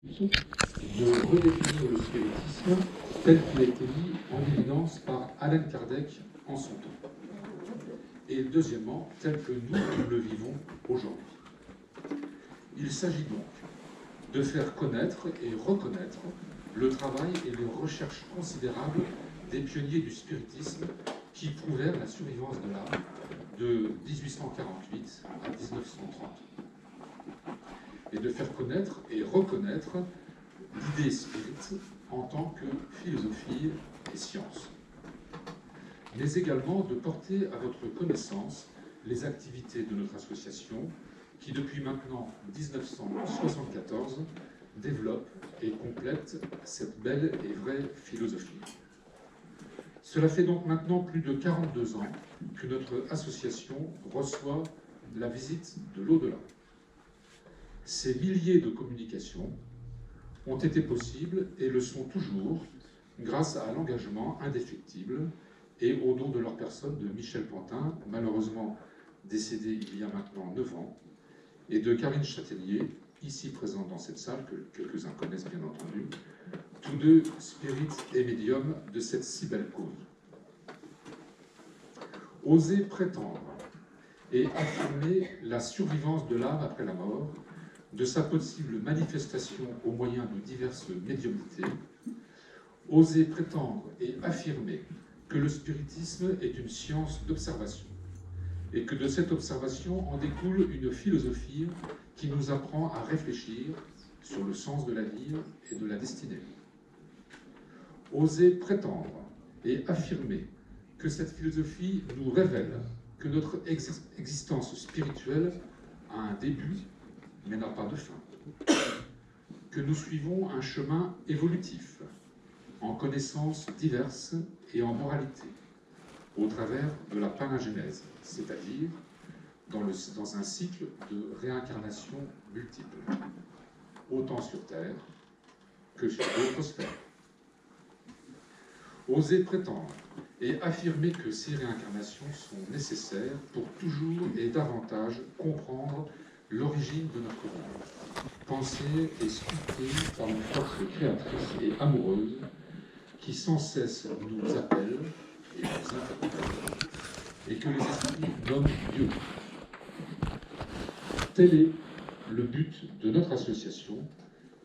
de redéfinir le spiritisme tel qu'il a été mis en évidence par Allan Kardec en son temps. Et deuxièmement, tel que nous le vivons aujourd'hui. Il s'agit donc de faire connaître et reconnaître le travail et les recherches considérables des pionniers du spiritisme qui prouvèrent la survivance de l'âme de 1848 à 1930. Et de faire connaître et reconnaître l'idée spirit en tant que philosophie et science. Mais également de porter à votre connaissance les activités de notre association qui, depuis maintenant 1974, développe et complète cette belle et vraie philosophie. Cela fait donc maintenant plus de 42 ans que notre association reçoit la visite de l'au-delà. Ces milliers de communications ont été possibles et le sont toujours grâce à l'engagement indéfectible et au don de leur personne de Michel Pantin, malheureusement décédé il y a maintenant 9 ans, et de Karine Châtaignier, ici présente dans cette salle, que quelques-uns connaissent bien entendu, tous deux spirites et médiums de cette si belle cause. Oser prétendre et affirmer la survivance de l'âme après la mort, de sa possible manifestation au moyen de diverses médiumnités, oser prétendre et affirmer que le spiritisme est une science d'observation, et que de cette observation en découle une philosophie qui nous apprend à réfléchir sur le sens de la vie et de la destinée. Oser prétendre et affirmer que cette philosophie nous révèle que notre existence spirituelle a un début, mais n'a pas de fin. Que nous suivons un chemin évolutif, en connaissances diverses et en moralité, au travers de la panagénèse, c'est-à-dire dans un cycle de réincarnation multiple, autant sur Terre que sur d'autres sphères. Oser prétendre et affirmer que ces réincarnations sont nécessaires pour toujours et davantage comprendre l'origine de notre monde, pensée et sculptée par une force créatrice et amoureuse qui sans cesse nous appelle et nous interpelle, et que les esprits nomment Dieu. Tel est le but de notre association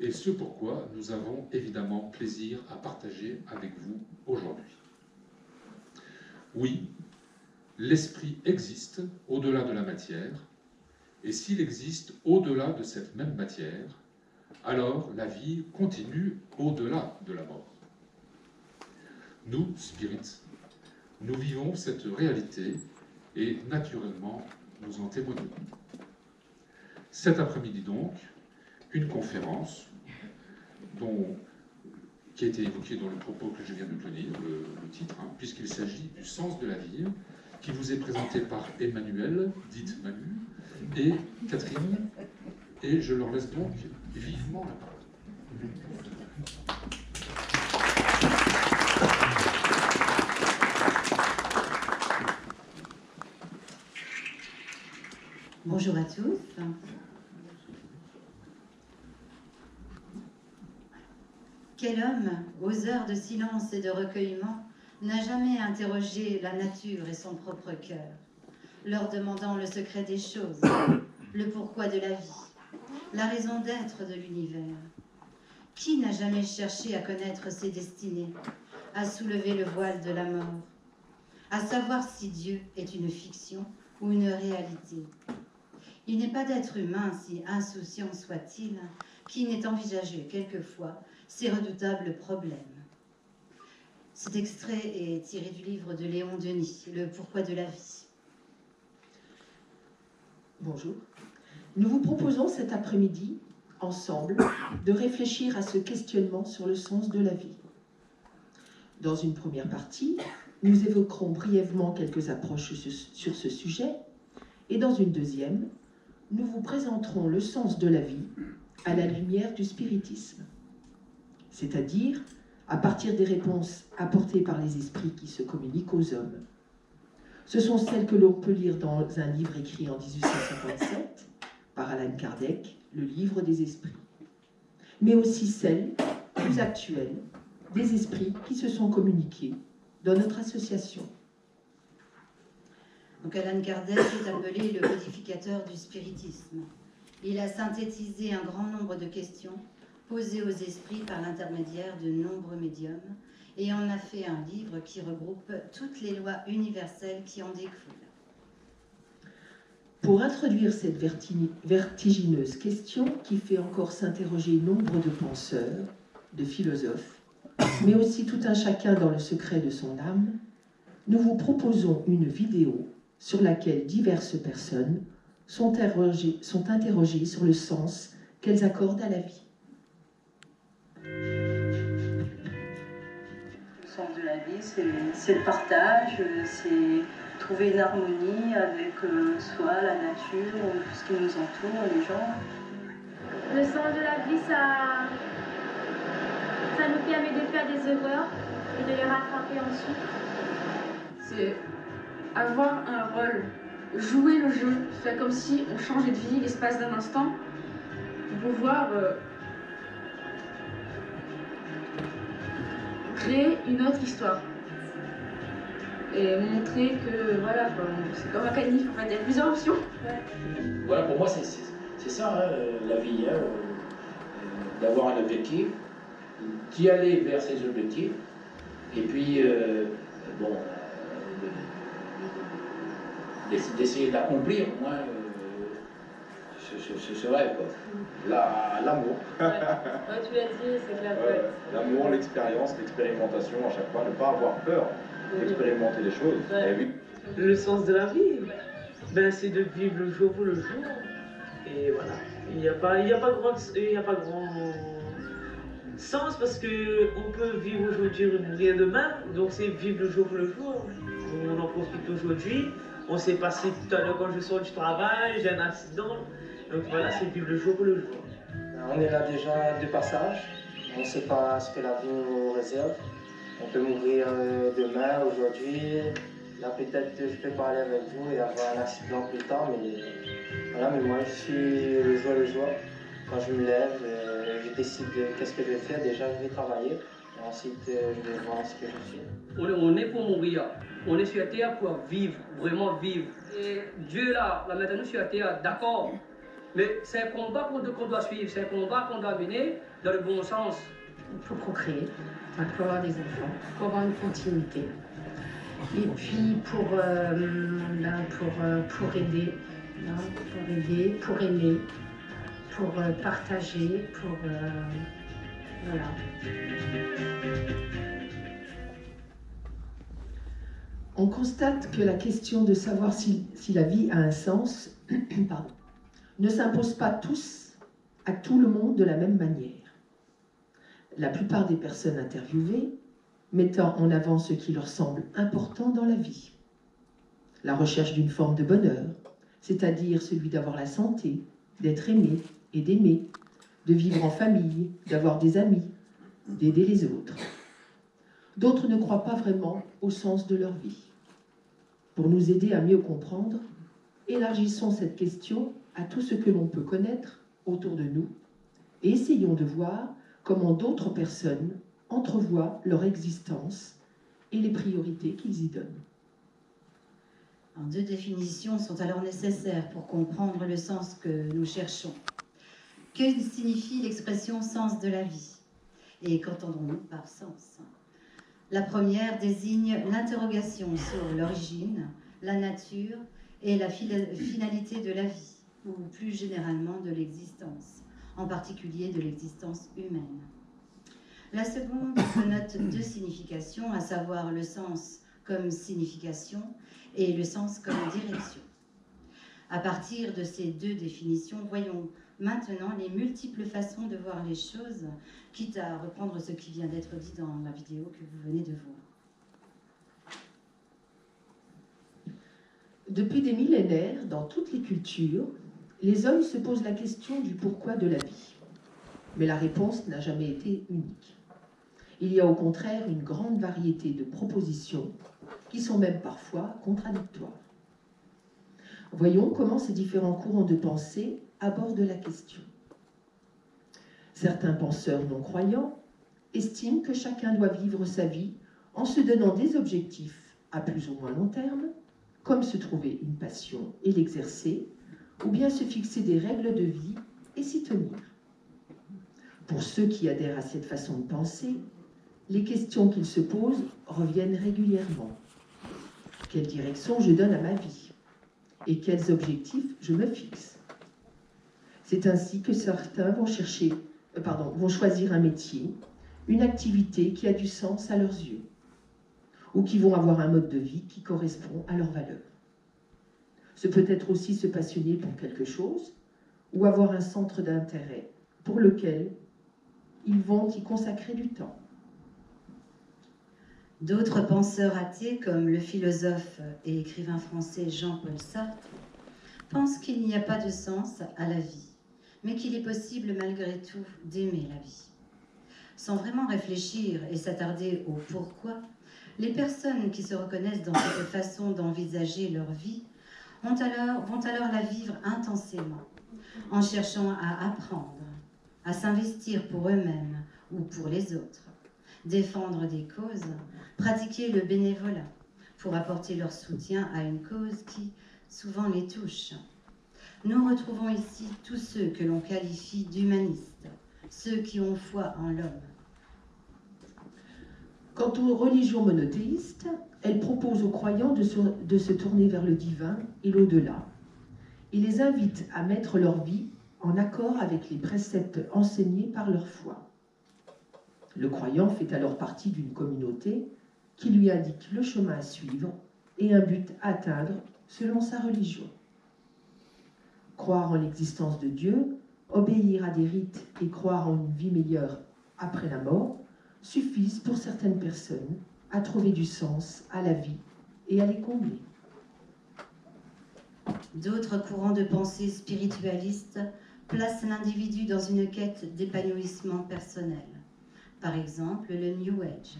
et ce pourquoi nous avons évidemment plaisir à partager avec vous aujourd'hui. Oui, l'esprit existe au-delà de la matière, et s'il existe au-delà de cette même matière, alors la vie continue au-delà de la mort. Nous, spirites, nous vivons cette réalité et naturellement nous en témoignons. Cet après-midi donc, une conférence qui a été évoquée dans le propos que je viens de tenir, le titre, puisqu'il s'agit du sens de la vie, qui vous est présenté par Emmanuel, dite Manu, et Catherine, et je leur laisse donc vivement la parole. Bonjour à tous. Quel homme, aux heures de silence et de recueillement, n'a jamais interrogé la nature et son propre cœur, leur demandant le secret des choses, le pourquoi de la vie, la raison d'être de l'univers? Qui n'a jamais cherché à connaître ses destinées, à soulever le voile de la mort, à savoir si Dieu est une fiction ou une réalité? Il n'est pas d'être humain, si insouciant soit-il, qui n'ait envisagé quelquefois ces redoutables problèmes. Cet extrait est tiré du livre de Léon Denis, Le pourquoi de la vie. Bonjour. Nous vous proposons cet après-midi, ensemble, de réfléchir à ce questionnement sur le sens de la vie. Dans une première partie, nous évoquerons brièvement quelques approches sur ce sujet, et dans une deuxième, nous vous présenterons le sens de la vie à la lumière du spiritisme, c'est-à-dire à partir des réponses apportées par les esprits qui se communiquent aux hommes. Ce sont celles que l'on peut lire dans un livre écrit en 1857 par Allan Kardec, le livre des esprits. mais aussi celle, plus actuelle, des esprits qui se sont communiqués dans notre association. Donc Alan Kardec est appelé le codificateur du spiritisme. Il a synthétisé un grand nombre de questions posées aux esprits par l'intermédiaire de nombreux médiums et en a fait un livre qui regroupe toutes les lois universelles qui en découlent. Pour introduire cette vertigineuse question qui fait encore s'interroger nombre de penseurs, de philosophes, mais aussi tout un chacun dans le secret de son âme, nous vous proposons une vidéo sur laquelle diverses personnes sont interrogées sur le sens qu'elles accordent à la vie. Le sens de la vie, c'est le partage, c'est trouver une harmonie avec soi, la nature, tout ce qui nous entoure, les gens. Le sens de la vie, ça nous permet de faire des erreurs et de les rattraper ensuite. C'est avoir un rôle, jouer le jeu, faire comme si on changeait de vie l'espace d'un instant, pour pouvoir créer une autre histoire. Et montrer que voilà, c'est comme un canif, en fait, il y a plusieurs options. Ouais. Voilà, pour moi, c'est ça, hein, la vie, hein, d'avoir un objectif, d'y aller vers ses objectifs, et puis, d'essayer d'accomplir, au moins, ce rêve, quoi. L'amour. Ouais, tu l'as dit, c'est clair. Ouais. L'amour, l'expérience, l'expérimentation à chaque fois, ne pas avoir peur d'expérimenter les choses. Ouais. Oui. Le sens de la vie, c'est de vivre le jour pour le jour. Et voilà, il n'y a pas grand sens parce qu'on peut vivre aujourd'hui, rien demain. Donc c'est vivre le jour pour le jour. On en profite aujourd'hui. On s'est passé tout à l'heure quand je sors du travail, j'ai un accident. Donc voilà, c'est vivre le jour pour le jour. On est là déjà de passage. On ne sait pas ce que la vie nous réserve. On peut mourir demain, aujourd'hui. Là, peut-être que je peux parler avec vous et avoir un accident plus tard, mais voilà, mais moi, je suis le jour le jour. Quand je me lève, je décide de qu'est-ce que je vais faire. Déjà, je vais travailler. Et ensuite, je vais voir ce que je fais. On est pour mourir. On est sur la terre pour vivre, vraiment vivre. Et Dieu là maintenant sur la terre, d'accord. Mais c'est un combat qu'on doit suivre, c'est un combat qu'on doit mener dans le bon sens. Il faut procréer, il faut avoir des enfants, il faut avoir une continuité. Et puis pour aider, pour aimer, pour partager, voilà. On constate que la question de savoir si la vie a un sens ne s'impose pas à tout le monde de la même manière. La plupart des personnes interviewées mettant en avant ce qui leur semble important dans la vie. La recherche d'une forme de bonheur, c'est-à-dire celui d'avoir la santé, d'être aimé et d'aimer, de vivre en famille, d'avoir des amis, d'aider les autres. D'autres ne croient pas vraiment au sens de leur vie. Pour nous aider à mieux comprendre, élargissons cette question à tout ce que l'on peut connaître autour de nous et essayons de voir comment d'autres personnes entrevoient leur existence et les priorités qu'ils y donnent. Alors, 2 définitions sont alors nécessaires pour comprendre le sens que nous cherchons. Que signifie l'expression « sens de la vie » et qu'entendons-nous par sens? La première désigne l'interrogation sur l'origine, la nature et la finalité de la vie, ou plus généralement de l'existence, en particulier de l'existence humaine. La seconde connote 2 significations, à savoir le sens comme signification et le sens comme direction. À partir de ces 2 définitions, voyons maintenant les multiples façons de voir les choses, quitte à reprendre ce qui vient d'être dit dans la vidéo que vous venez de voir. Depuis des millénaires, dans toutes les cultures, les hommes se posent la question du pourquoi de la vie. Mais la réponse n'a jamais été unique. Il y a au contraire une grande variété de propositions qui sont même parfois contradictoires. Voyons comment ces différents courants de pensée abordent la question. Certains penseurs non-croyants estiment que chacun doit vivre sa vie en se donnant des objectifs à plus ou moins long terme, comme se trouver une passion et l'exercer, ou bien se fixer des règles de vie et s'y tenir. Pour ceux qui adhèrent à cette façon de penser, les questions qu'ils se posent reviennent régulièrement. Quelle direction je donne à ma vie? Et quels objectifs je me fixe? C'est ainsi que certains vont choisir un métier, une activité qui a du sens à leurs yeux, ou qui vont avoir un mode de vie qui correspond à leurs valeurs. Ce peut être aussi se passionner pour quelque chose, ou avoir un centre d'intérêt pour lequel ils vont y consacrer du temps. D'autres penseurs athées, comme le philosophe et écrivain français Jean-Paul Sartre, pensent qu'il n'y a pas de sens à la vie, mais qu'il est possible malgré tout d'aimer la vie. Sans vraiment réfléchir et s'attarder au pourquoi, les personnes qui se reconnaissent dans cette façon d'envisager leur vie vont alors la vivre intensément, en cherchant à apprendre, à s'investir pour eux-mêmes ou pour les autres, défendre des causes, pratiquer le bénévolat pour apporter leur soutien à une cause qui souvent les touche. Nous retrouvons ici tous ceux que l'on qualifie d'humanistes, ceux qui ont foi en l'homme. Quant aux religions monothéistes, elles proposent aux croyants de se tourner vers le divin et l'au-delà. Ils les invitent à mettre leur vie en accord avec les préceptes enseignés par leur foi. Le croyant fait alors partie d'une communauté qui lui indique le chemin à suivre et un but à atteindre selon sa religion. Croire en l'existence de Dieu, obéir à des rites et croire en une vie meilleure après la mort suffisent pour certaines personnes à trouver du sens à la vie et à les combler. D'autres courants de pensée spiritualistes placent l'individu dans une quête d'épanouissement personnel. Par exemple, le New Age,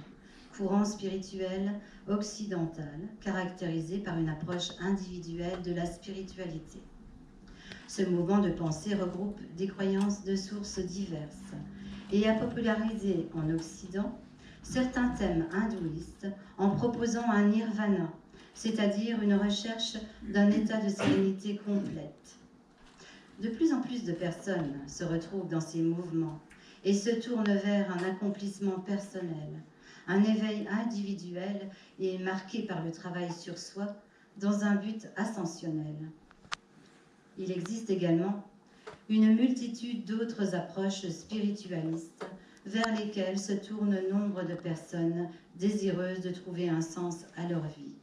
courant spirituel occidental caractérisé par une approche individuelle de la spiritualité. Ce mouvement de pensée regroupe des croyances de sources diverses et a popularisé en Occident certains thèmes hindouistes en proposant un nirvana, c'est-à-dire une recherche d'un état de sérénité complète. De plus en plus de personnes se retrouvent dans ces mouvements et se tournent vers un accomplissement personnel, un éveil individuel et marqué par le travail sur soi dans un but ascensionnel. Il existe également une multitude d'autres approches spiritualistes vers lesquelles se tournent nombre de personnes désireuses de trouver un sens à leur vie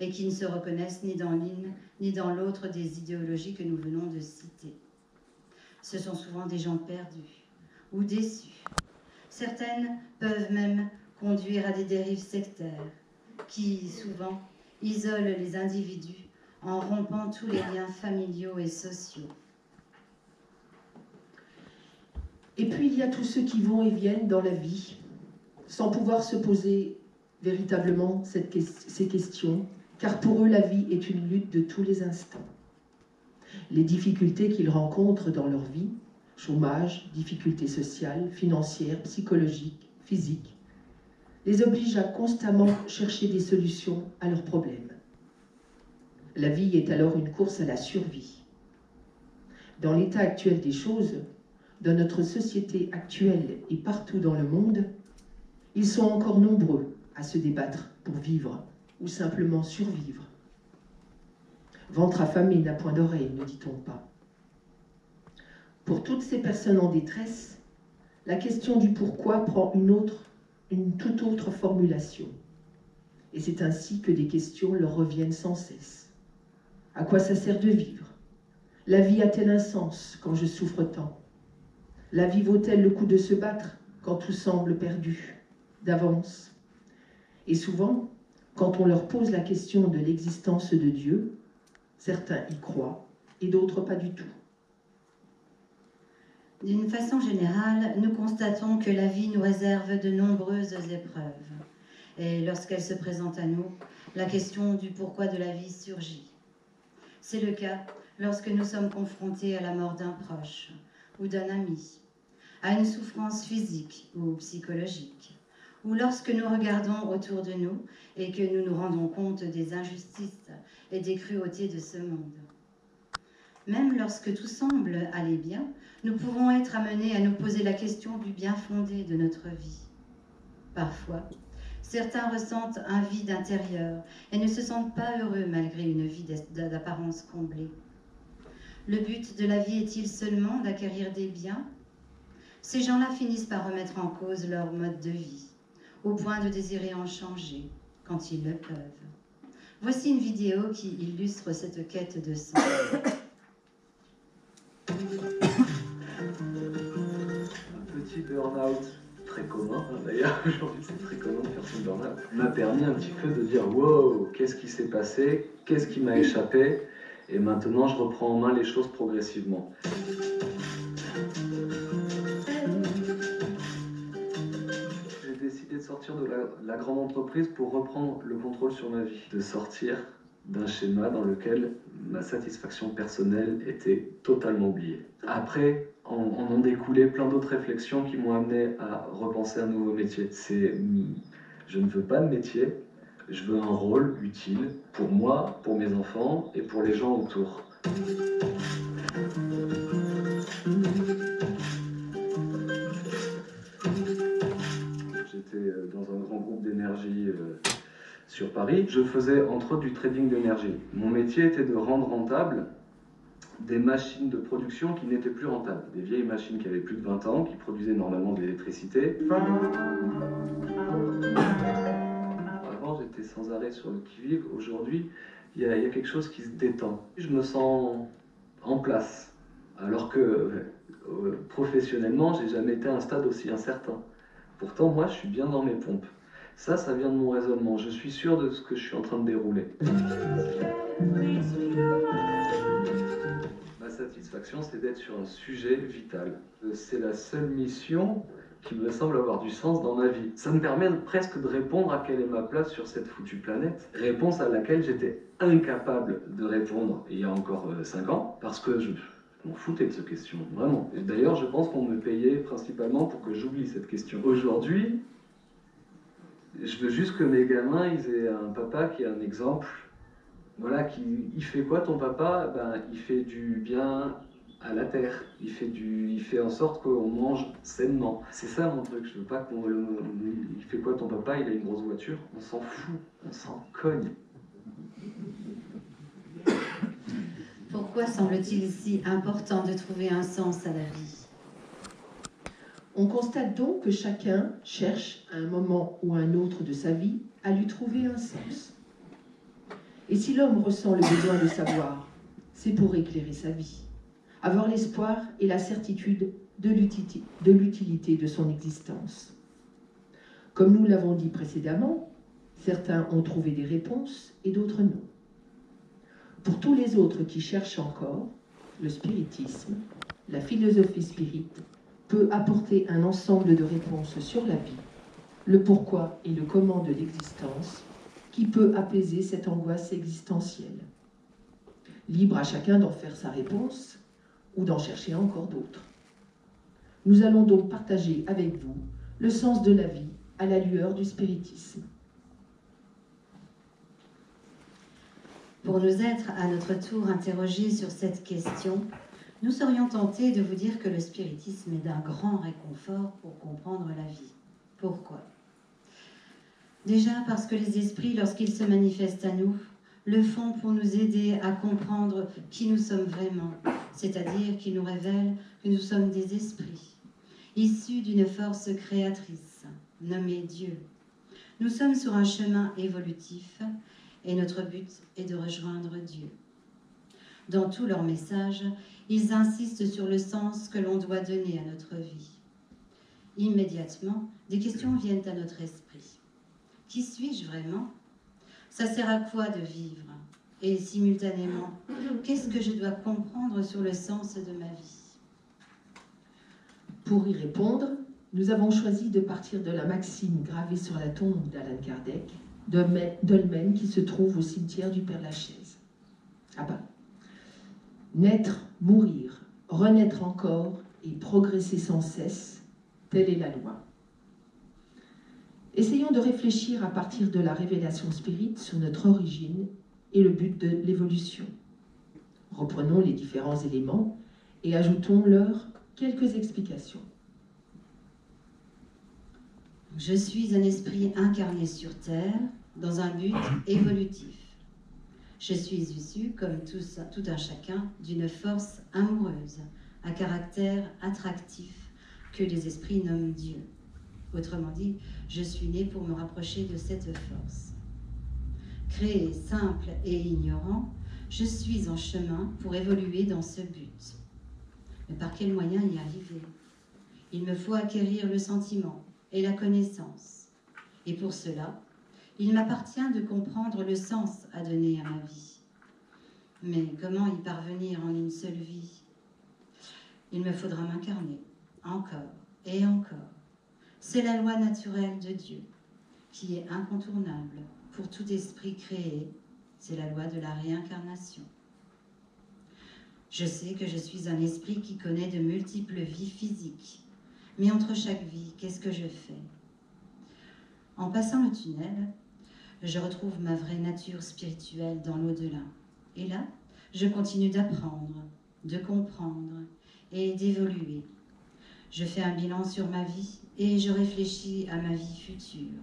et qui ne se reconnaissent ni dans l'une ni dans l'autre des idéologies que nous venons de citer. Ce sont souvent des gens perdus ou déçus. Certaines peuvent même conduire à des dérives sectaires qui, souvent, isolent les individus en rompant tous les liens familiaux et sociaux. Et puis il y a tous ceux qui vont et viennent dans la vie, sans pouvoir se poser véritablement ces questions, car pour eux la vie est une lutte de tous les instants. Les difficultés qu'ils rencontrent dans leur vie, chômage, difficultés sociales, financières, psychologiques, physiques, les obligent à constamment chercher des solutions à leurs problèmes. La vie est alors une course à la survie. Dans l'état actuel des choses, dans notre société actuelle et partout dans le monde, ils sont encore nombreux à se débattre pour vivre ou simplement survivre. Ventre affamé n'a point d'oreille, ne dit-on pas. Pour toutes ces personnes en détresse, la question du pourquoi prend une toute autre formulation. Et c'est ainsi que des questions leur reviennent sans cesse. À quoi ça sert de vivre? La vie a-t-elle un sens quand je souffre tant? La vie vaut-elle le coup de se battre quand tout semble perdu d'avance? Et souvent, quand on leur pose la question de l'existence de Dieu, certains y croient et d'autres pas du tout. D'une façon générale, nous constatons que la vie nous réserve de nombreuses épreuves. Et lorsqu'elle se présente à nous, la question du pourquoi de la vie surgit. C'est le cas lorsque nous sommes confrontés à la mort d'un proche ou d'un ami, à une souffrance physique ou psychologique, ou lorsque nous regardons autour de nous et que nous nous rendons compte des injustices et des cruautés de ce monde. Même lorsque tout semble aller bien, nous pouvons être amenés à nous poser la question du bien fondé de notre vie. Parfois, certains ressentent un vide intérieur et ne se sentent pas heureux malgré une vie d'apparence comblée. Le but de la vie est-il seulement d'acquérir des biens ? Ces gens-là finissent par remettre en cause leur mode de vie, au point de désirer en changer quand ils le peuvent. Voici une vidéo qui illustre cette quête de sens. Un petit burn-out très commun, d'ailleurs, aujourd'hui c'est très commun de faire son burn-out, m'a permis un petit peu de dire wow, qu'est-ce qui s'est passé, qu'est-ce qui m'a échappé, et maintenant je reprends en main les choses progressivement. J'ai décidé de sortir de la grande entreprise pour reprendre le contrôle sur ma vie, de sortir d'un schéma dans lequel ma satisfaction personnelle était totalement oubliée. Après, en ont découlé plein d'autres réflexions qui m'ont amené à repenser un nouveau métier. Je ne veux pas de métier, je veux un rôle utile pour moi, pour mes enfants et pour les gens autour. J'étais dans un grand groupe d'énergie sur Paris. Je faisais entre autres du trading d'énergie. Mon métier était de rendre rentable des machines de production qui n'étaient plus rentables. Des vieilles machines qui avaient plus de 20 ans, qui produisaient normalement de l'électricité. Avant, j'étais sans arrêt sur le qui-vive. Aujourd'hui, il y a quelque chose qui se détend. Je me sens en place. Alors que professionnellement, j'ai jamais été à un stade aussi incertain. Pourtant, moi, je suis bien dans mes pompes. Ça vient de mon raisonnement. Je suis sûr de ce que je suis en train de dérouler. Ma satisfaction, c'est d'être sur un sujet vital. C'est la seule mission qui me semble avoir du sens dans ma vie. Ça me permet presque de répondre à quelle est ma place sur cette foutue planète. Réponse à laquelle j'étais incapable de répondre il y a encore 5 ans, parce que je m'en foutais de cette question, vraiment. Et d'ailleurs, je pense qu'on me payait principalement pour que j'oublie cette question. Aujourd'hui, je veux juste que mes gamins, ils aient un papa qui est un exemple. Voilà, il fait quoi ton papa? Ben, il fait du bien à la terre. Il fait en sorte qu'on mange sainement. C'est ça mon truc. Je veux pas qu'on... Il fait quoi ton papa? Il a une grosse voiture. On s'en fout. On s'en cogne. Pourquoi semble-t-il si important de trouver un sens à la vie? On constate donc que chacun cherche à un moment ou à un autre de sa vie à lui trouver un sens. Et si l'homme ressent le besoin de savoir, c'est pour éclairer sa vie, avoir l'espoir et la certitude de l'utilité de son existence. Comme nous l'avons dit précédemment, certains ont trouvé des réponses et d'autres non. Pour tous les autres qui cherchent encore, le spiritisme, la philosophie spirite, peut apporter un ensemble de réponses sur la vie, le pourquoi et le comment de l'existence, qui peut apaiser cette angoisse existentielle. Libre à chacun d'en faire sa réponse ou d'en chercher encore d'autres. Nous allons donc partager avec vous le sens de la vie à la lueur du spiritisme. Pour nous être à notre tour interrogés sur cette question, nous serions tentés de vous dire que le spiritisme est d'un grand réconfort pour comprendre la vie. Pourquoi ? Déjà parce que les esprits, lorsqu'ils se manifestent à nous, le font pour nous aider à comprendre qui nous sommes vraiment, c'est-à-dire qu'ils nous révèlent que nous sommes des esprits, issus d'une force créatrice, nommée Dieu. Nous sommes sur un chemin évolutif et notre but est de rejoindre Dieu. Dans tous leurs messages, ils insistent sur le sens que l'on doit donner à notre vie. Immédiatement, des questions viennent à notre esprit. Qui suis-je vraiment? Ça sert à quoi de vivre? Et simultanément, qu'est-ce que je dois comprendre sur le sens de ma vie? Pour y répondre, nous avons choisi de partir de la maxime gravée sur la tombe d'Alan Kardec, Dolmen, qui se trouve au cimetière du Père-Lachaise, à Paris. Naître, mourir, renaître encore et progresser sans cesse, telle est la loi. Essayons de réfléchir à partir de la révélation spirite sur notre origine et le but de l'évolution. Reprenons les différents éléments et ajoutons-leur quelques explications. Je suis un esprit incarné sur Terre dans un but évolutif. Je suis issu, comme tout un chacun, d'une force amoureuse, à caractère attractif, que les esprits nomment Dieu. Autrement dit, je suis né pour me rapprocher de cette force. Créé simple et ignorant, je suis en chemin pour évoluer dans ce but. Mais par quel moyen y arriver? Il me faut acquérir le sentiment et la connaissance. Et pour cela, il m'appartient de comprendre le sens à donner à ma vie. Mais comment y parvenir en une seule vie? Il me faudra m'incarner, encore et encore. C'est la loi naturelle de Dieu, qui est incontournable pour tout esprit créé. C'est la loi de la réincarnation. Je sais que je suis un esprit qui connaît de multiples vies physiques. Mais entre chaque vie, qu'est-ce que je fais? En passant le tunnel, je retrouve ma vraie nature spirituelle dans l'au-delà. Et là, je continue d'apprendre, de comprendre et d'évoluer. Je fais un bilan sur ma vie et je réfléchis à ma vie future.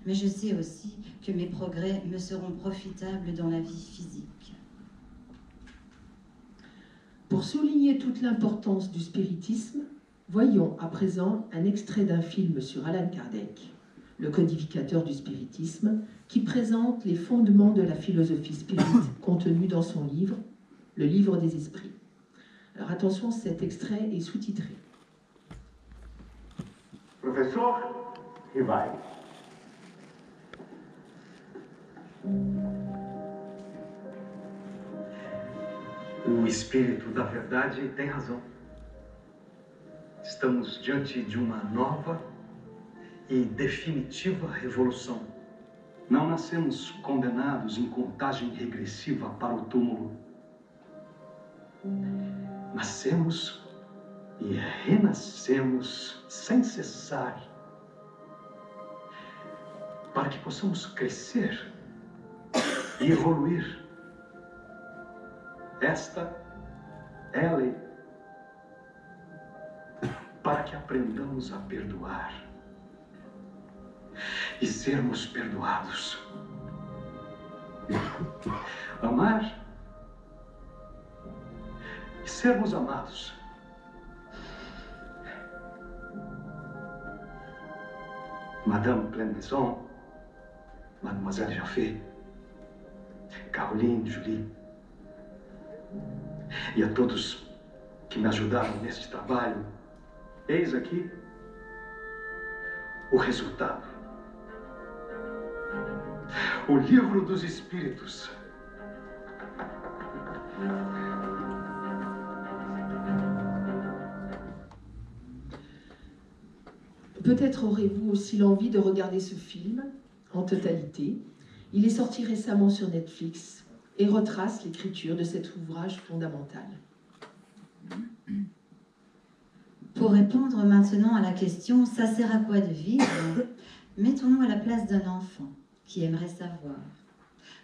Mais je sais aussi que mes progrès me seront profitables dans la vie physique. Pour souligner toute l'importance du spiritisme, voyons à présent un extrait d'un film sur Allan Kardec, le codificateur du spiritisme, qui présente les fondements de la philosophie spirite contenue dans son livre, Le Livre des Esprits. Alors attention, cet extrait est sous-titré. Professor Rivai. O espírito da verdade tem razão. Estamos diante de uma nova e definitiva revolução. Não nascemos condenados em contagem regressiva para o túmulo. Nascemos e renascemos sem cessar, para que possamos crescer e evoluir. Esta é a lei, para que aprendamos a perdoar e sermos perdoados. Amar e sermos amados. Madame Pleine-Maison, Mademoiselle Jaffé, Caroline, Julie, e a todos que me ajudaram neste trabalho, eis aqui o resultado. O Livro dos Espíritos. Peut-être aurez-vous aussi l'envie de regarder ce film en totalité. Il est sorti récemment sur Netflix et retrace l'écriture de cet ouvrage fondamental. Pour répondre maintenant à la question « ça sert à quoi de vivre ?» mettons-nous à la place d'un enfant qui aimerait savoir.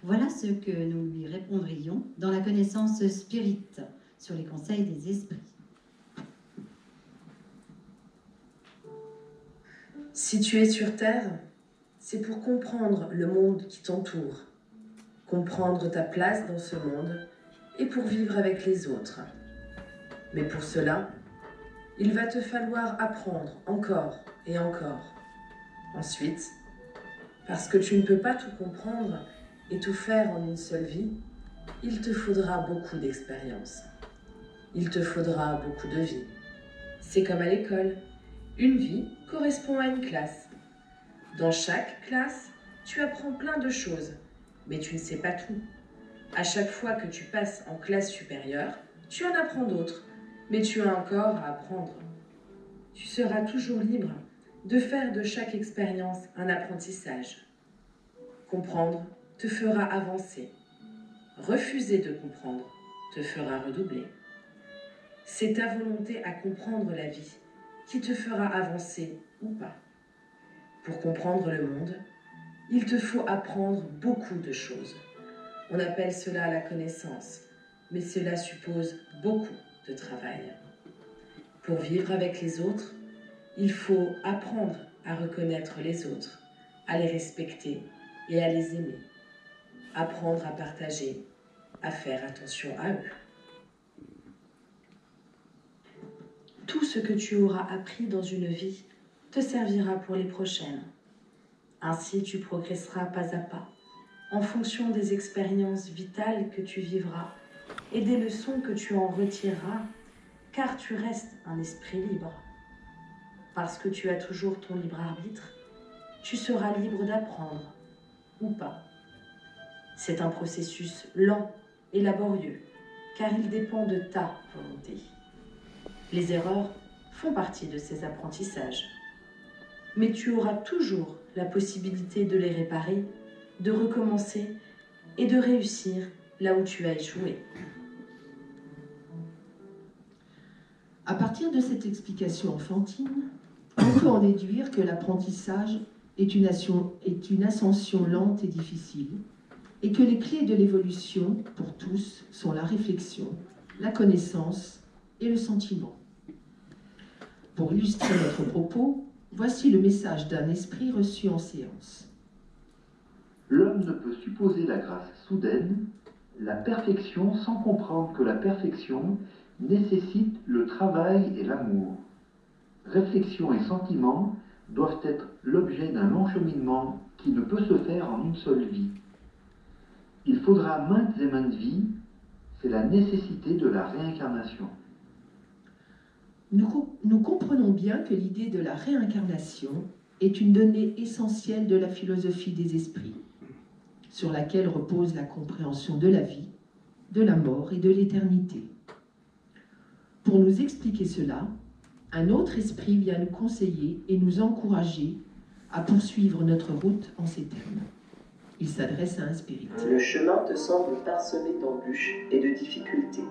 Voilà ce que nous lui répondrions dans la connaissance spirite sur les conseils des esprits. Si tu es sur Terre, c'est pour comprendre le monde qui t'entoure, comprendre ta place dans ce monde et pour vivre avec les autres. Mais pour cela, il va te falloir apprendre encore et encore. Ensuite, parce que tu ne peux pas tout comprendre et tout faire en une seule vie, il te faudra beaucoup d'expérience. Il te faudra beaucoup de vie. C'est comme à l'école. Une vie correspond à une classe. Dans chaque classe, tu apprends plein de choses, mais tu ne sais pas tout. À chaque fois que tu passes en classe supérieure, tu en apprends d'autres, mais tu as encore à apprendre. Tu seras toujours libre de faire de chaque expérience un apprentissage. Comprendre te fera avancer. Refuser de comprendre te fera redoubler. C'est ta volonté à comprendre la vie qui te fera avancer ou pas. Pour comprendre le monde, il te faut apprendre beaucoup de choses. On appelle cela la connaissance, mais cela suppose beaucoup de travail. Pour vivre avec les autres, il faut apprendre à reconnaître les autres, à les respecter et à les aimer. Apprendre à partager, à faire attention à eux. Tout ce que tu auras appris dans une vie te servira pour les prochaines. Ainsi, tu progresseras pas à pas, en fonction des expériences vitales que tu vivras et des leçons que tu en retireras, car tu restes un esprit libre. Parce que tu as toujours ton libre arbitre, tu seras libre d'apprendre ou pas. C'est un processus lent et laborieux, car il dépend de ta volonté. Les erreurs font partie de ces apprentissages. Mais tu auras toujours la possibilité de les réparer, de recommencer et de réussir là où tu as échoué. À partir de cette explication enfantine, on peut en déduire que l'apprentissage est une ascension lente et difficile, et que les clés de l'évolution, pour tous, sont la réflexion, la connaissance et le sentiment. Pour illustrer notre propos, voici le message d'un esprit reçu en séance. L'homme ne peut supposer la grâce soudaine, la perfection sans comprendre que la perfection nécessite le travail et l'amour. Réflexion et sentiment doivent être l'objet d'un long cheminement qui ne peut se faire en une seule vie. Il faudra maintes et maintes vies, c'est la nécessité de la réincarnation. Nous comprenons bien que l'idée de la réincarnation est une donnée essentielle de la philosophie des esprits, sur laquelle repose la compréhension de la vie, de la mort et de l'éternité. Pour nous expliquer cela, un autre esprit vient nous conseiller et nous encourager à poursuivre notre route en ces termes. Il s'adresse à un spirit. Le chemin te semble parsemé d'embûches et de difficultés.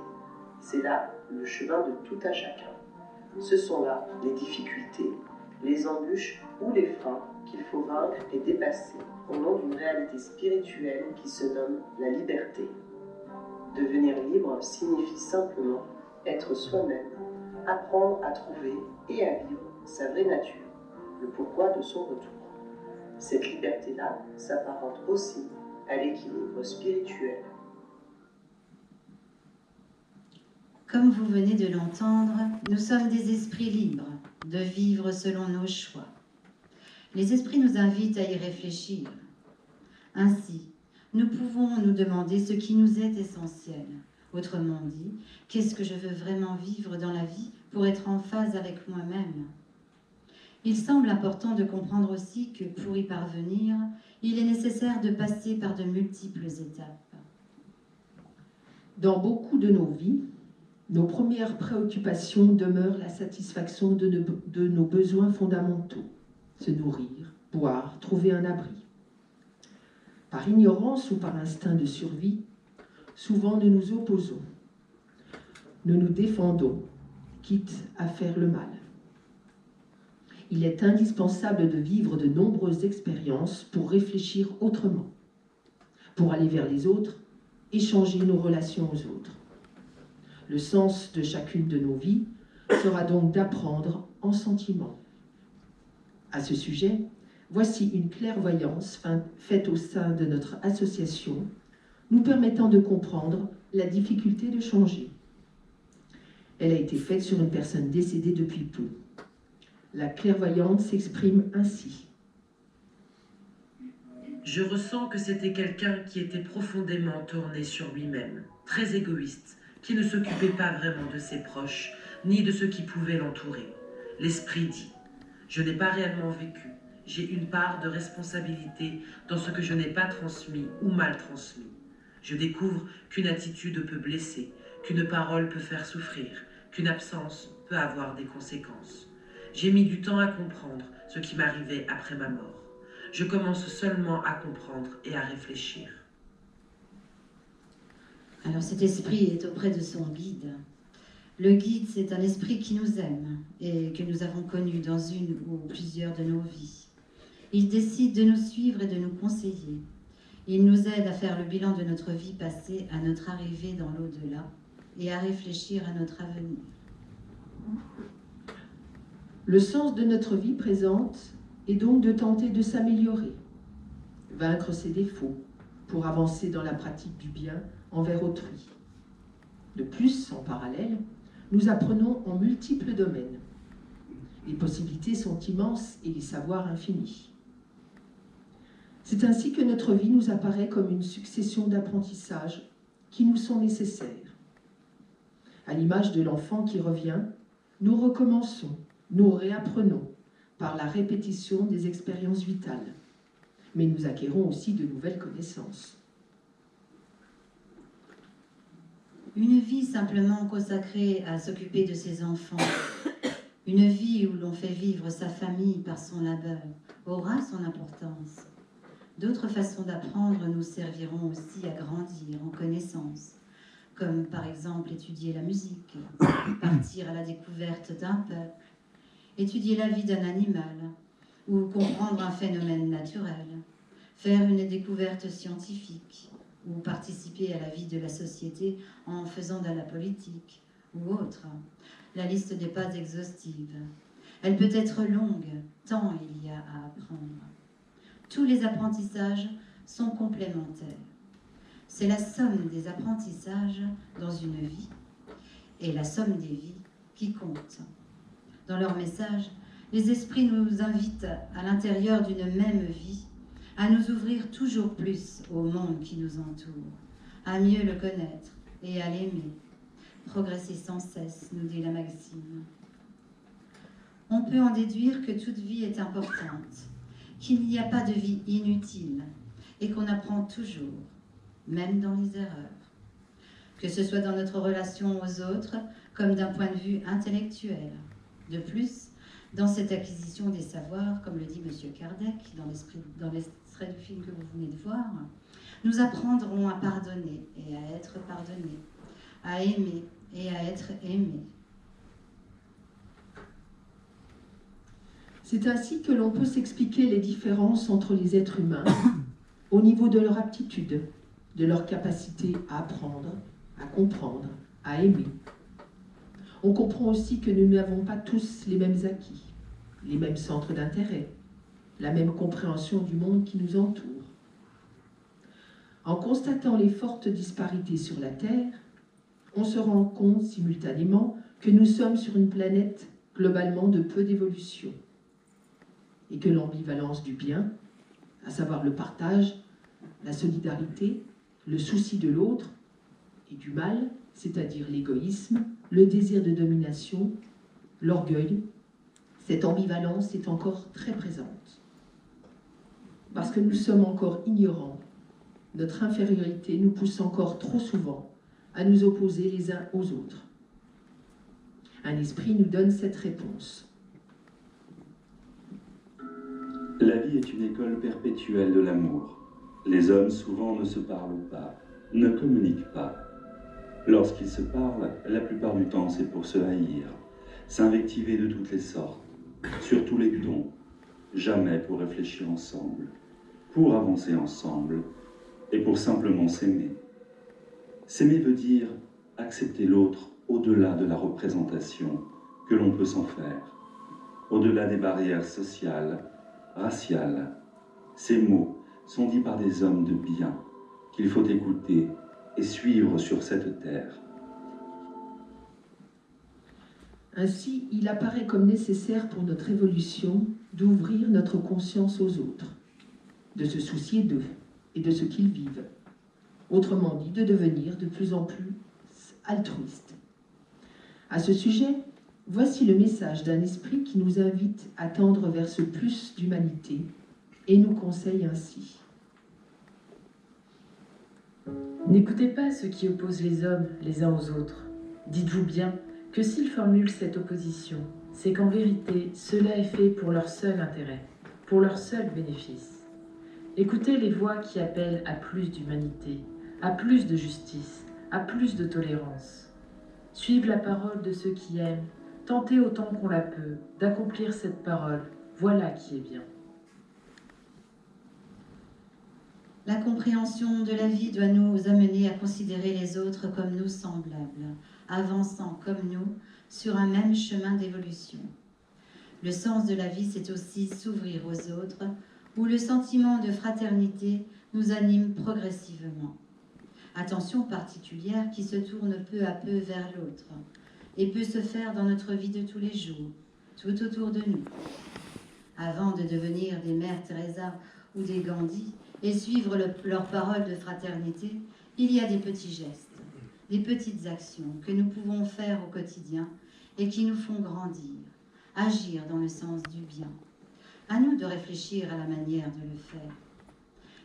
C'est là le chemin de tout un chacun. Ce sont là les difficultés, les embûches ou les freins qu'il faut vaincre et dépasser au nom d'une réalité spirituelle qui se nomme la liberté. Devenir libre signifie simplement être soi-même, apprendre à trouver et à vivre sa vraie nature, le pourquoi de son retour. Cette liberté-là s'apparente aussi à l'équilibre spirituel. Comme vous venez de l'entendre, nous sommes des esprits libres de vivre selon nos choix. Les esprits nous invitent à y réfléchir. Ainsi, nous pouvons nous demander ce qui nous est essentiel. Autrement dit, qu'est-ce que je veux vraiment vivre dans la vie pour être en phase avec moi-même ? Il semble important de comprendre aussi que pour y parvenir, il est nécessaire de passer par de multiples étapes. Dans beaucoup de nos vies, nos premières préoccupations demeurent la satisfaction de nos besoins fondamentaux, se nourrir, boire, trouver un abri. Par ignorance ou par instinct de survie, souvent nous nous opposons. Nous nous défendons, quitte à faire le mal. Il est indispensable de vivre de nombreuses expériences pour réfléchir autrement, pour aller vers les autres et changer nos relations aux autres. Le sens de chacune de nos vies sera donc d'apprendre en sentiment. À ce sujet, voici une clairvoyance faite au sein de notre association, nous permettant de comprendre la difficulté de changer. Elle a été faite sur une personne décédée depuis peu. La clairvoyante s'exprime ainsi. Je ressens que c'était quelqu'un qui était profondément tourné sur lui-même, très égoïste, qui ne s'occupait pas vraiment de ses proches, ni de ceux qui pouvaient l'entourer. L'esprit dit, je n'ai pas réellement vécu, j'ai une part de responsabilité dans ce que je n'ai pas transmis ou mal transmis. Je découvre qu'une attitude peut blesser, qu'une parole peut faire souffrir, qu'une absence peut avoir des conséquences. J'ai mis du temps à comprendre ce qui m'arrivait après ma mort. Je commence seulement à comprendre et à réfléchir. Alors cet esprit est auprès de son guide. Le guide, c'est un esprit qui nous aime et que nous avons connu dans une ou plusieurs de nos vies. Il décide de nous suivre et de nous conseiller. Il nous aide à faire le bilan de notre vie passée, à notre arrivée dans l'au-delà et à réfléchir à notre avenir. Le sens de notre vie présente est donc de tenter de s'améliorer, vaincre ses défauts pour avancer dans la pratique du bien envers autrui. De plus, en parallèle, nous apprenons en multiples domaines. Les possibilités sont immenses et les savoirs infinis. C'est ainsi que notre vie nous apparaît comme une succession d'apprentissages qui nous sont nécessaires. À l'image de l'enfant qui revient, nous recommençons, nous réapprenons par la répétition des expériences vitales. Mais nous acquérons aussi de nouvelles connaissances. Une vie simplement consacrée à s'occuper de ses enfants, une vie où l'on fait vivre sa famille par son labeur, aura son importance. D'autres façons d'apprendre nous serviront aussi à grandir en connaissances, comme par exemple étudier la musique, partir à la découverte d'un peuple, étudier la vie d'un animal, ou comprendre un phénomène naturel, faire une découverte scientifique, ou participer à la vie de la société en faisant de la politique, ou autre. La liste n'est pas exhaustive. Elle peut être longue, tant il y a à apprendre. Tous les apprentissages sont complémentaires. C'est la somme des apprentissages dans une vie et la somme des vies qui compte. Dans leur message, les esprits nous invitent à l'intérieur d'une même vie à nous ouvrir toujours plus au monde qui nous entoure, à mieux le connaître et à l'aimer. Progresser sans cesse, nous dit la maxime. On peut en déduire que toute vie est importante, qu'il n'y a pas de vie inutile et qu'on apprend toujours, même dans les erreurs. Que ce soit dans notre relation aux autres comme d'un point de vue intellectuel. De plus, dans cette acquisition des savoirs, comme le dit M. Kardec dans l'extrait du film que vous venez de voir, nous apprendrons à pardonner et à être pardonnés, à aimer et à être aimés. C'est ainsi que l'on peut s'expliquer les différences entre les êtres humains au niveau de leur aptitude, de leur capacité à apprendre, à comprendre, à aimer. On comprend aussi que nous n'avons pas tous les mêmes acquis, les mêmes centres d'intérêt, la même compréhension du monde qui nous entoure. En constatant les fortes disparités sur la Terre, on se rend compte simultanément que nous sommes sur une planète globalement de peu d'évolution et que l'ambivalence du bien, à savoir le partage, la solidarité, le souci de l'autre, et du mal, c'est-à-dire l'égoïsme, le désir de domination, l'orgueil, cette ambivalence est encore très présente. Parce que nous sommes encore ignorants, notre infériorité nous pousse encore trop souvent à nous opposer les uns aux autres. Un esprit nous donne cette réponse. La vie est une école perpétuelle de l'amour. Les hommes souvent ne se parlent pas, ne communiquent pas. Lorsqu'ils se parlent, la plupart du temps c'est pour se haïr, s'invectiver de toutes les sortes, sur tous les tons, jamais pour réfléchir ensemble, pour avancer ensemble et pour simplement s'aimer. S'aimer veut dire accepter l'autre au-delà de la représentation que l'on peut s'en faire, au-delà des barrières sociales, raciales. Ces mots sont dits par des hommes de bien qu'il faut écouter et suivre sur cette terre. Ainsi, il apparaît comme nécessaire pour notre évolution d'ouvrir notre conscience aux autres, de se soucier d'eux et de ce qu'ils vivent. Autrement dit, de devenir de plus en plus altruiste. À ce sujet, voici le message d'un esprit qui nous invite à tendre vers ce plus d'humanité et nous conseille ainsi. N'écoutez pas ceux qui opposent les hommes les uns aux autres. Dites-vous bien que s'ils formulent cette opposition, c'est qu'en vérité, cela est fait pour leur seul intérêt, pour leur seul bénéfice. Écoutez les voix qui appellent à plus d'humanité, à plus de justice, à plus de tolérance. Suivre la parole de ceux qui aiment, tenter autant qu'on la peut d'accomplir cette parole, voilà qui est bien. La compréhension de la vie doit nous amener à considérer les autres comme nous semblables, avançant comme nous sur un même chemin d'évolution. Le sens de la vie, c'est aussi s'ouvrir aux autres, où le sentiment de fraternité nous anime progressivement. Attention particulière qui se tourne peu à peu vers l'autre et peut se faire dans notre vie de tous les jours, tout autour de nous. Avant de devenir des Mères Teresa ou des Gandhi et suivre leurs paroles de fraternité, il y a des petits gestes, des petites actions que nous pouvons faire au quotidien et qui nous font grandir, agir dans le sens du bien. À nous de réfléchir à la manière de le faire.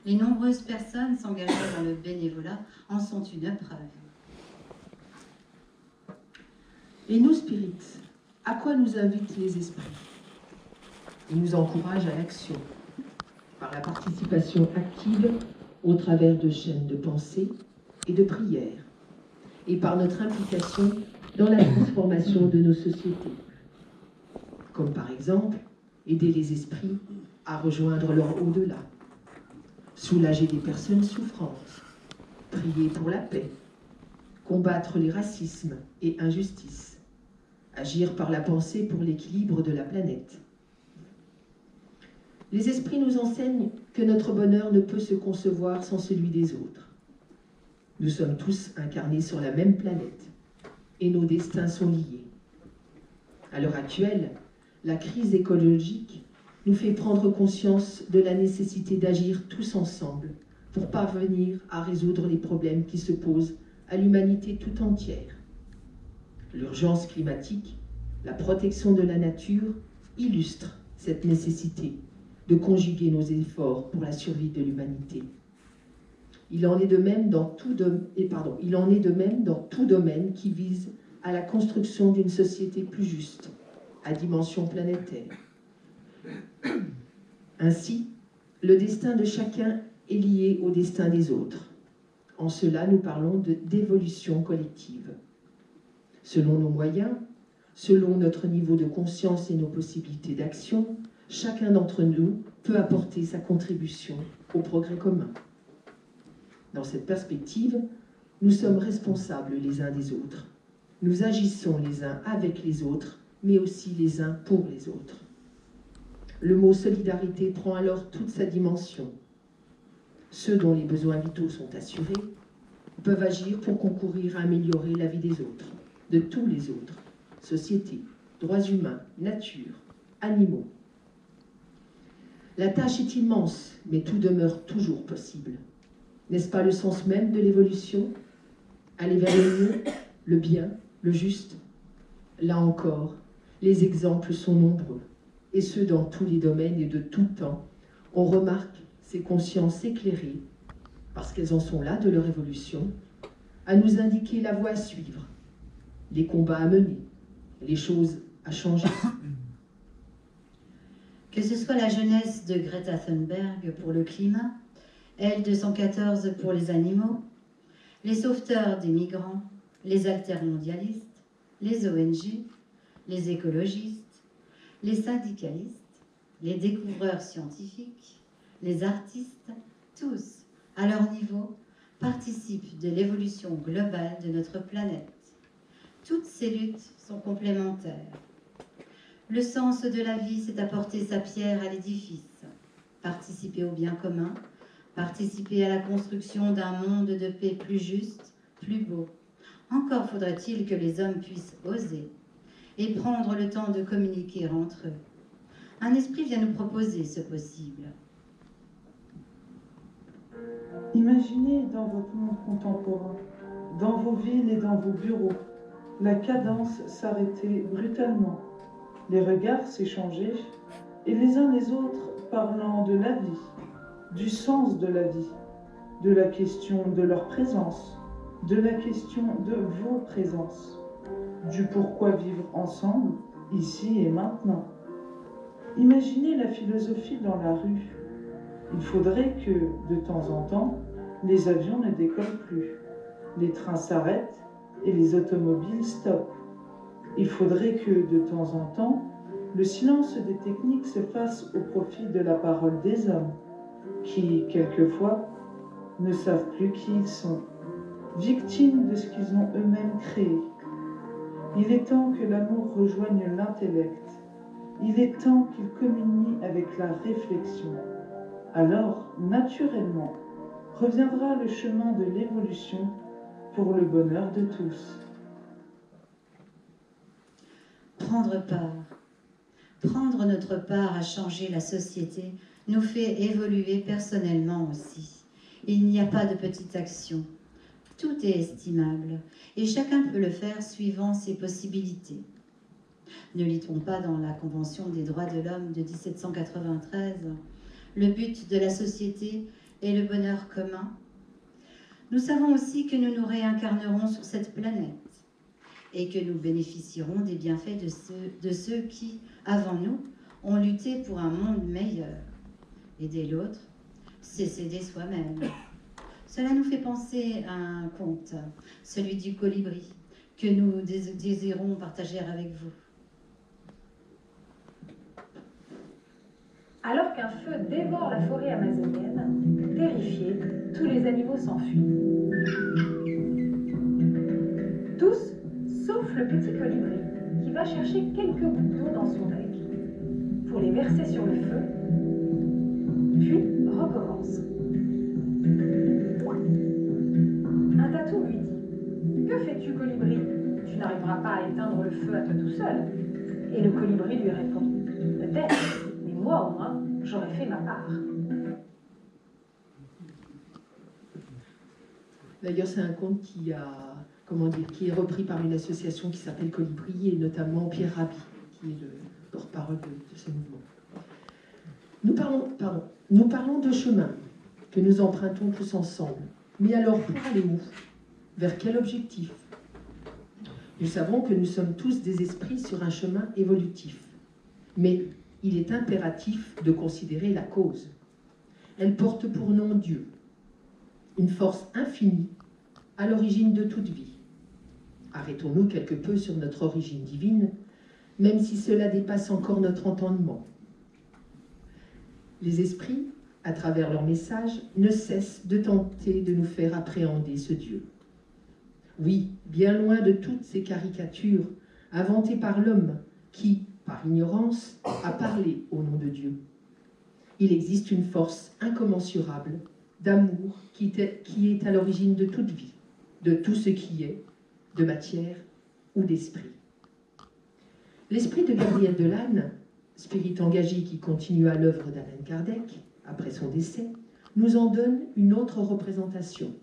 Les nombreuses personnes s'engageant dans le bénévolat en sont une preuve. Et nous, spirites, à quoi nous invitent les esprits? Ils nous encouragent à l'action, par la participation active au travers de chaînes de pensée et de prière, et par notre implication dans la transformation de nos sociétés. Comme par exemple, aider les esprits à rejoindre leur au-delà, soulager des personnes souffrantes, prier pour la paix, combattre les racismes et injustices, agir par la pensée pour l'équilibre de la planète. Les esprits nous enseignent que notre bonheur ne peut se concevoir sans celui des autres. Nous sommes tous incarnés sur la même planète et nos destins sont liés. À l'heure actuelle, la crise écologique nous fait prendre conscience de la nécessité d'agir tous ensemble pour parvenir à résoudre les problèmes qui se posent à l'humanité tout entière. L'urgence climatique, la protection de la nature illustrent cette nécessité de conjuguer nos efforts pour la survie de l'humanité. Il en est de même dans tout domaine qui vise à la construction d'une société plus juste, à dimension planétaire. Ainsi, le destin de chacun est lié au destin des autres. En cela, nous parlons d'évolution collective. Selon nos moyens, selon notre niveau de conscience et nos possibilités d'action, chacun d'entre nous peut apporter sa contribution au progrès commun. Dans cette perspective, nous sommes responsables les uns des autres. Nous agissons les uns avec les autres, mais aussi les uns pour les autres. Le mot solidarité prend alors toute sa dimension. Ceux dont les besoins vitaux sont assurés peuvent agir pour concourir à améliorer la vie des autres, de tous les autres, société, droits humains, nature, animaux. La tâche est immense, mais tout demeure toujours possible. N'est-ce pas le sens même de l'évolution? Aller vers le mieux, le bien, le juste. Là encore, les exemples sont nombreux, et ce dans tous les domaines et de tout temps. On remarque ces consciences éclairées, parce qu'elles en sont là de leur évolution, à nous indiquer la voie à suivre, les combats à mener, les choses à changer. Que ce soit la jeunesse de Greta Thunberg pour le climat, L214 pour les animaux, les sauveteurs des migrants, les altermondialistes, les ONG, les écologistes, les syndicalistes, les découvreurs scientifiques, les artistes, tous, à leur niveau, participent de l'évolution globale de notre planète. Toutes ces luttes sont complémentaires. Le sens de la vie, c'est apporter sa pierre à l'édifice, participer au bien commun, participer à la construction d'un monde de paix plus juste, plus beau. Encore faudrait-il que les hommes puissent oser et prendre le temps de communiquer entre eux. Un esprit vient nous proposer ce possible. Imaginez dans votre monde contemporain, dans vos villes et dans vos bureaux, la cadence s'arrêter brutalement, les regards s'échanger, et les uns les autres parlant de la vie, du sens de la vie, de la question de leur présence, de la question de vos présences, du pourquoi vivre ensemble, ici et maintenant. Imaginez la philosophie dans la rue. Il faudrait que, de temps en temps, les avions ne décollent plus, les trains s'arrêtent, et les automobiles stoppent. Il faudrait que, de temps en temps, le silence des techniques se fasse au profit de la parole des hommes, qui, quelquefois, ne savent plus qui ils sont, victimes de ce qu'ils ont eux-mêmes créé. Il est temps que l'amour rejoigne l'intellect. Il est temps qu'il communie avec la réflexion. Alors, naturellement, reviendra le chemin de l'évolution pour le bonheur de tous. Prendre notre part à changer la société nous fait évoluer personnellement aussi. Il n'y a pas de petite action. Tout est estimable et chacun peut le faire suivant ses possibilités. Ne lit-on pas dans la Convention des droits de l'homme de 1793 « Le but de la société est le bonheur commun ». Nous savons aussi que nous nous réincarnerons sur cette planète et que nous bénéficierons des bienfaits de ceux qui, avant nous, ont lutté pour un monde meilleur. Aider l'autre, c'est s'aider soi-même. Cela nous fait penser à un conte, celui du colibri, que nous désirons partager avec vous. Alors qu'un feu dévore la forêt amazonienne, terrifiés, tous les animaux s'enfuient. Tous, sauf le petit colibri, qui va chercher quelques gouttes d'eau dans son bec, pour les verser sur le feu, puis recommence. Un tatou lui dit « Que fais-tu, colibri? Tu n'arriveras pas à éteindre le feu à toi tout seul. » Et le colibri lui répond « Peut-être, mais moi au moins, j'aurais fait ma part. » D'ailleurs, c'est un conte qui est repris par une association qui s'appelle Colibri, et notamment Pierre Rabhi, qui est le porte-parole de ce mouvement. Nous parlons de chemin que nous empruntons tous ensemble. Mais alors, pour aller où? Vers quel objectif? Nous savons que nous sommes tous des esprits sur un chemin évolutif. Mais il est impératif de considérer la cause. Elle porte pour nom Dieu, une force infinie à l'origine de toute vie. Arrêtons-nous quelque peu sur notre origine divine, même si cela dépasse encore notre entendement. Les esprits, à travers leur message, ne cessent de tenter de nous faire appréhender ce Dieu. Oui, bien loin de toutes ces caricatures inventées par l'homme qui, par ignorance, a parlé au nom de Dieu. Il existe une force incommensurable d'amour qui est à l'origine de toute vie, de tout ce qui est, de matière ou d'esprit. L'esprit de Gabriel Delanne, spirit engagé qui continua l'œuvre d'Allan Kardec après son décès, nous en donne une autre représentation.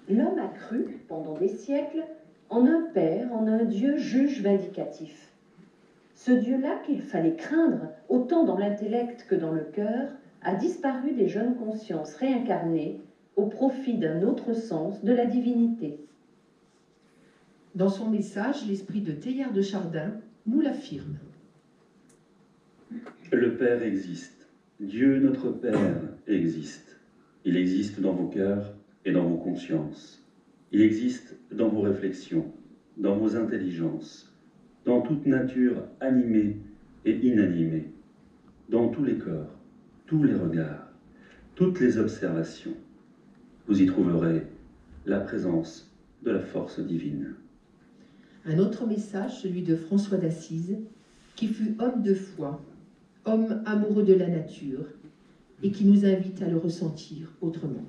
L'homme a cru, pendant des siècles, en un père, en un Dieu juge vindicatif. Ce Dieu-là, qu'il fallait craindre, autant dans l'intellect que dans le cœur, a disparu des jeunes consciences réincarnées au profit d'un autre sens de la divinité. Dans son message, l'esprit de Teilhard de Chardin nous l'affirme. Le Père existe. Dieu, notre Père, existe. Il existe dans vos cœurs et dans vos consciences. Il existe dans vos réflexions, dans vos intelligences, dans toute nature animée et inanimée, dans tous les corps, tous les regards, toutes les observations. Vous y trouverez la présence de la force divine. Un autre message, celui de François d'Assise, qui fut homme de foi, homme amoureux de la nature, et qui nous invite à le ressentir autrement.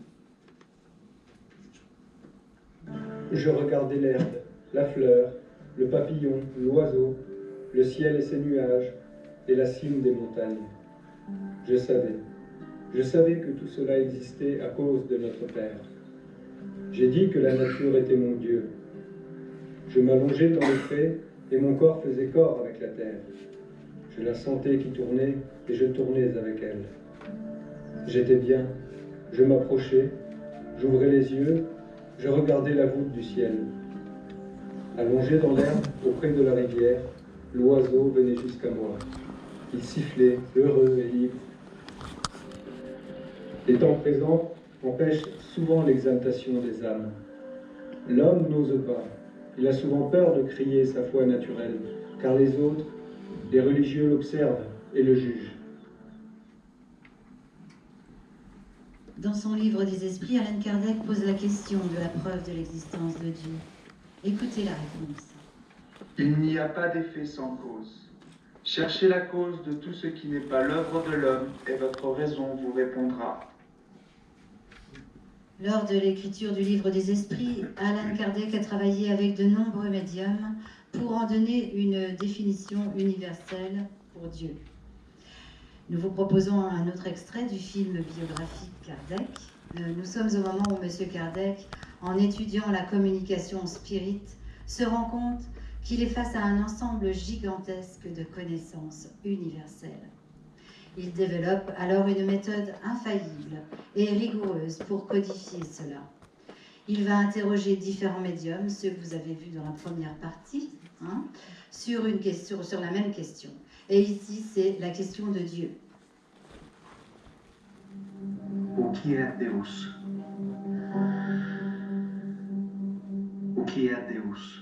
Je regardais l'herbe, la fleur, le papillon, l'oiseau, le ciel et ses nuages, et la cime des montagnes. Je savais que tout cela existait à cause de notre Père. J'ai dit que la nature était mon Dieu. Je m'allongeais dans le pré et mon corps faisait corps avec la terre. Je la sentais qui tournait et je tournais avec elle. J'étais bien, je m'approchais, j'ouvrais les yeux, je regardais la voûte du ciel. Allongé dans l'herbe auprès de la rivière, l'oiseau venait jusqu'à moi. Il sifflait, heureux et libre. Les temps présents empêchent souvent l'exaltation des âmes. L'homme n'ose pas. Il a souvent peur de crier sa foi naturelle, car les autres, les religieux l'observent et le jugent. Dans son livre des esprits, Allan Kardec pose la question de la preuve de l'existence de Dieu. Écoutez la réponse. Il n'y a pas d'effet sans cause. Cherchez la cause de tout ce qui n'est pas l'œuvre de l'homme et votre raison vous répondra. Lors de l'écriture du livre des esprits, Allan Kardec a travaillé avec de nombreux médiums pour en donner une définition universelle pour Dieu. Nous vous proposons un autre extrait du film biographique Kardec. Nous sommes au moment où M. Kardec, en étudiant la communication spirite, se rend compte qu'il est face à un ensemble gigantesque de connaissances universelles. Il développe alors une méthode infaillible et rigoureuse pour codifier cela. Il va interroger différents médiums, ceux que vous avez vus dans la première partie, sur la même question. Et ici, c'est la question de Dieu. O que é Deus? O que é Deus?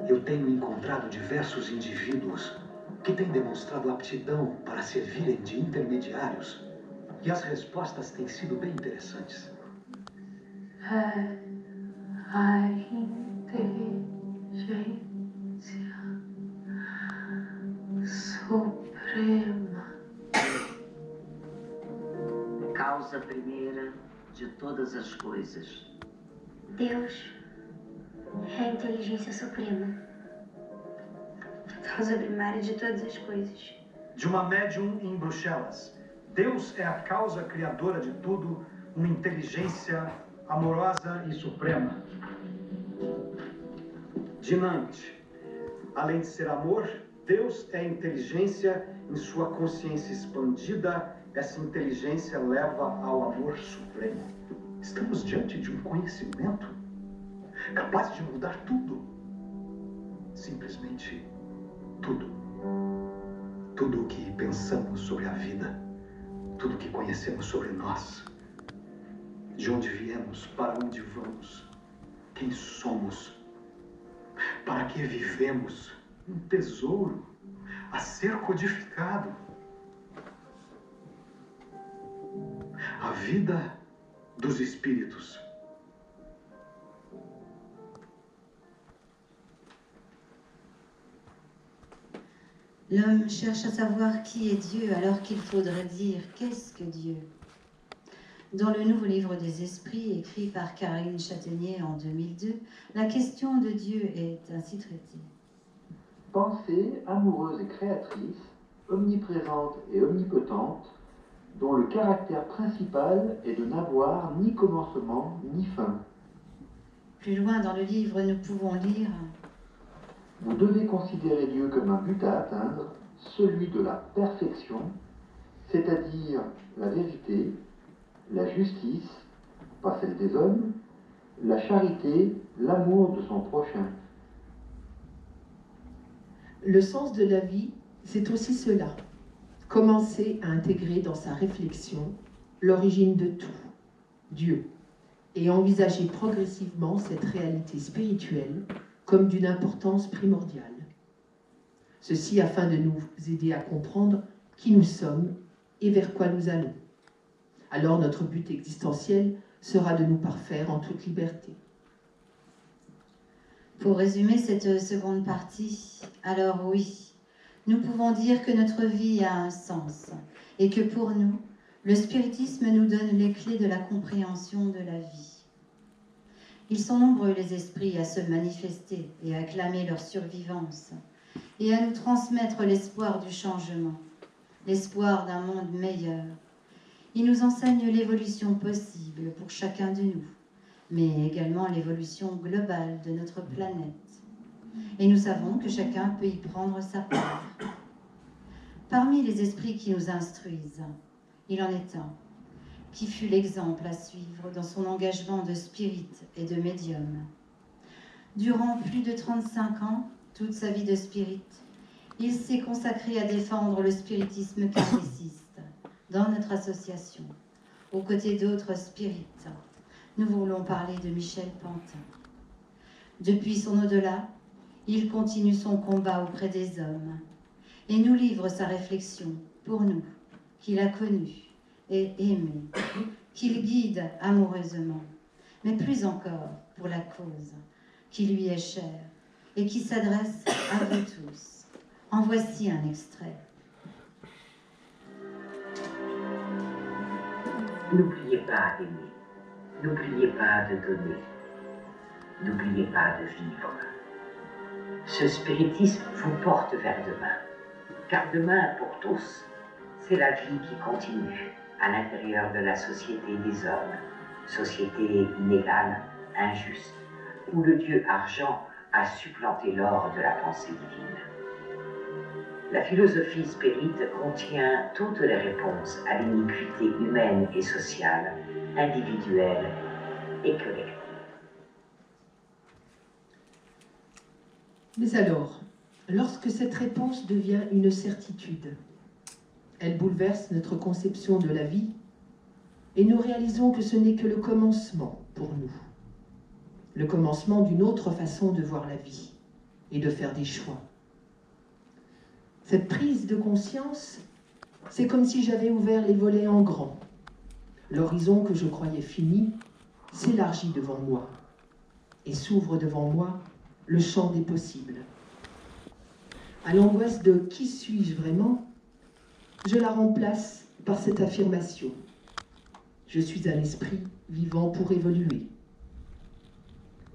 Eu tenho encontrado diversos indivíduos que têm demonstrado aptidão para servirem de intermediários, e as respostas têm sido bem interessantes. A inteligência suprema. Causa primeira de todas as coisas. Deus é a inteligência suprema. Causa primária de todas as coisas. De uma médium em Bruxelas. Deus é a causa criadora de tudo, uma inteligência amorosa e suprema. De Nantes. Além de ser amor, Deus é inteligência em sua consciência expandida. Essa inteligência leva ao amor supremo. Estamos diante de um conhecimento capaz de mudar tudo. Simplesmente tudo. Tudo o que pensamos sobre a vida. Tudo o que conhecemos sobre nós. De onde viemos, para onde vamos. Quem somos. Para que vivemos. Um tesouro a ser codificado. A vida dos espíritos. L'homme cherche à savoir qui est Dieu alors qu'il faudrait dire qu'est-ce que Dieu. Dans le nouveau livre des esprits, écrit par Caroline Châtaignier en 2002, la question de Dieu est ainsi traitée. Pensée amoureuse et créatrice, omniprésente et omnipotente, dont le caractère principal est de n'avoir ni commencement ni fin. Plus loin dans le livre, nous pouvons lire « Vous devez considérer Dieu comme un but à atteindre, celui de la perfection, c'est-à-dire la vérité, la justice, pas celle des hommes, la charité, l'amour de son prochain. » Le sens de la vie, c'est aussi cela. Commencer à intégrer dans sa réflexion l'origine de tout, Dieu, et envisager progressivement cette réalité spirituelle comme d'une importance primordiale. Ceci afin de nous aider à comprendre qui nous sommes et vers quoi nous allons. Alors notre but existentiel sera de nous parfaire en toute liberté. Pour résumer cette seconde partie, alors oui, nous pouvons dire que notre vie a un sens et que pour nous, le spiritisme nous donne les clés de la compréhension de la vie. Ils sont nombreux les esprits à se manifester et à clamer leur survivance et à nous transmettre l'espoir du changement, l'espoir d'un monde meilleur. Ils nous enseignent l'évolution possible pour chacun de nous, mais également l'évolution globale de notre planète. Et nous savons que chacun peut y prendre sa part. Parmi les esprits qui nous instruisent, il en est un qui fut l'exemple à suivre dans son engagement de spirit et de médium. Durant plus de 35 ans, Toute sa vie de spirit, il s'est consacré à défendre le spiritisme kardéciste dans notre association, aux côtés d'autres spirites. Nous voulons parler de Michel Pantin. Depuis son au-delà, il continue son combat auprès des hommes et nous livre sa réflexion pour nous, qu'il a connu et aimé, qu'il guide amoureusement, mais plus encore pour la cause qui lui est chère et qui s'adresse à vous tous. En voici un extrait. N'oubliez pas d'aimer, n'oubliez pas de donner, n'oubliez pas de vivre. Ce spiritisme vous porte vers demain, car demain pour tous, c'est la vie qui continue à l'intérieur de la société des hommes, société inégale, injuste, où le dieu argent a supplanté l'or de la pensée divine. La philosophie spirite contient toutes les réponses à l'iniquité humaine et sociale, individuelle et collective. Mais alors, lorsque cette réponse devient une certitude, elle bouleverse notre conception de la vie et nous réalisons que ce n'est que le commencement pour nous. Le commencement d'une autre façon de voir la vie et de faire des choix. Cette prise de conscience, c'est comme si j'avais ouvert les volets en grand. L'horizon que je croyais fini s'élargit devant moi et s'ouvre devant moi le champ des possibles. À l'angoisse de « qui suis-je vraiment ?», je la remplace par cette affirmation. Je suis un esprit vivant pour évoluer.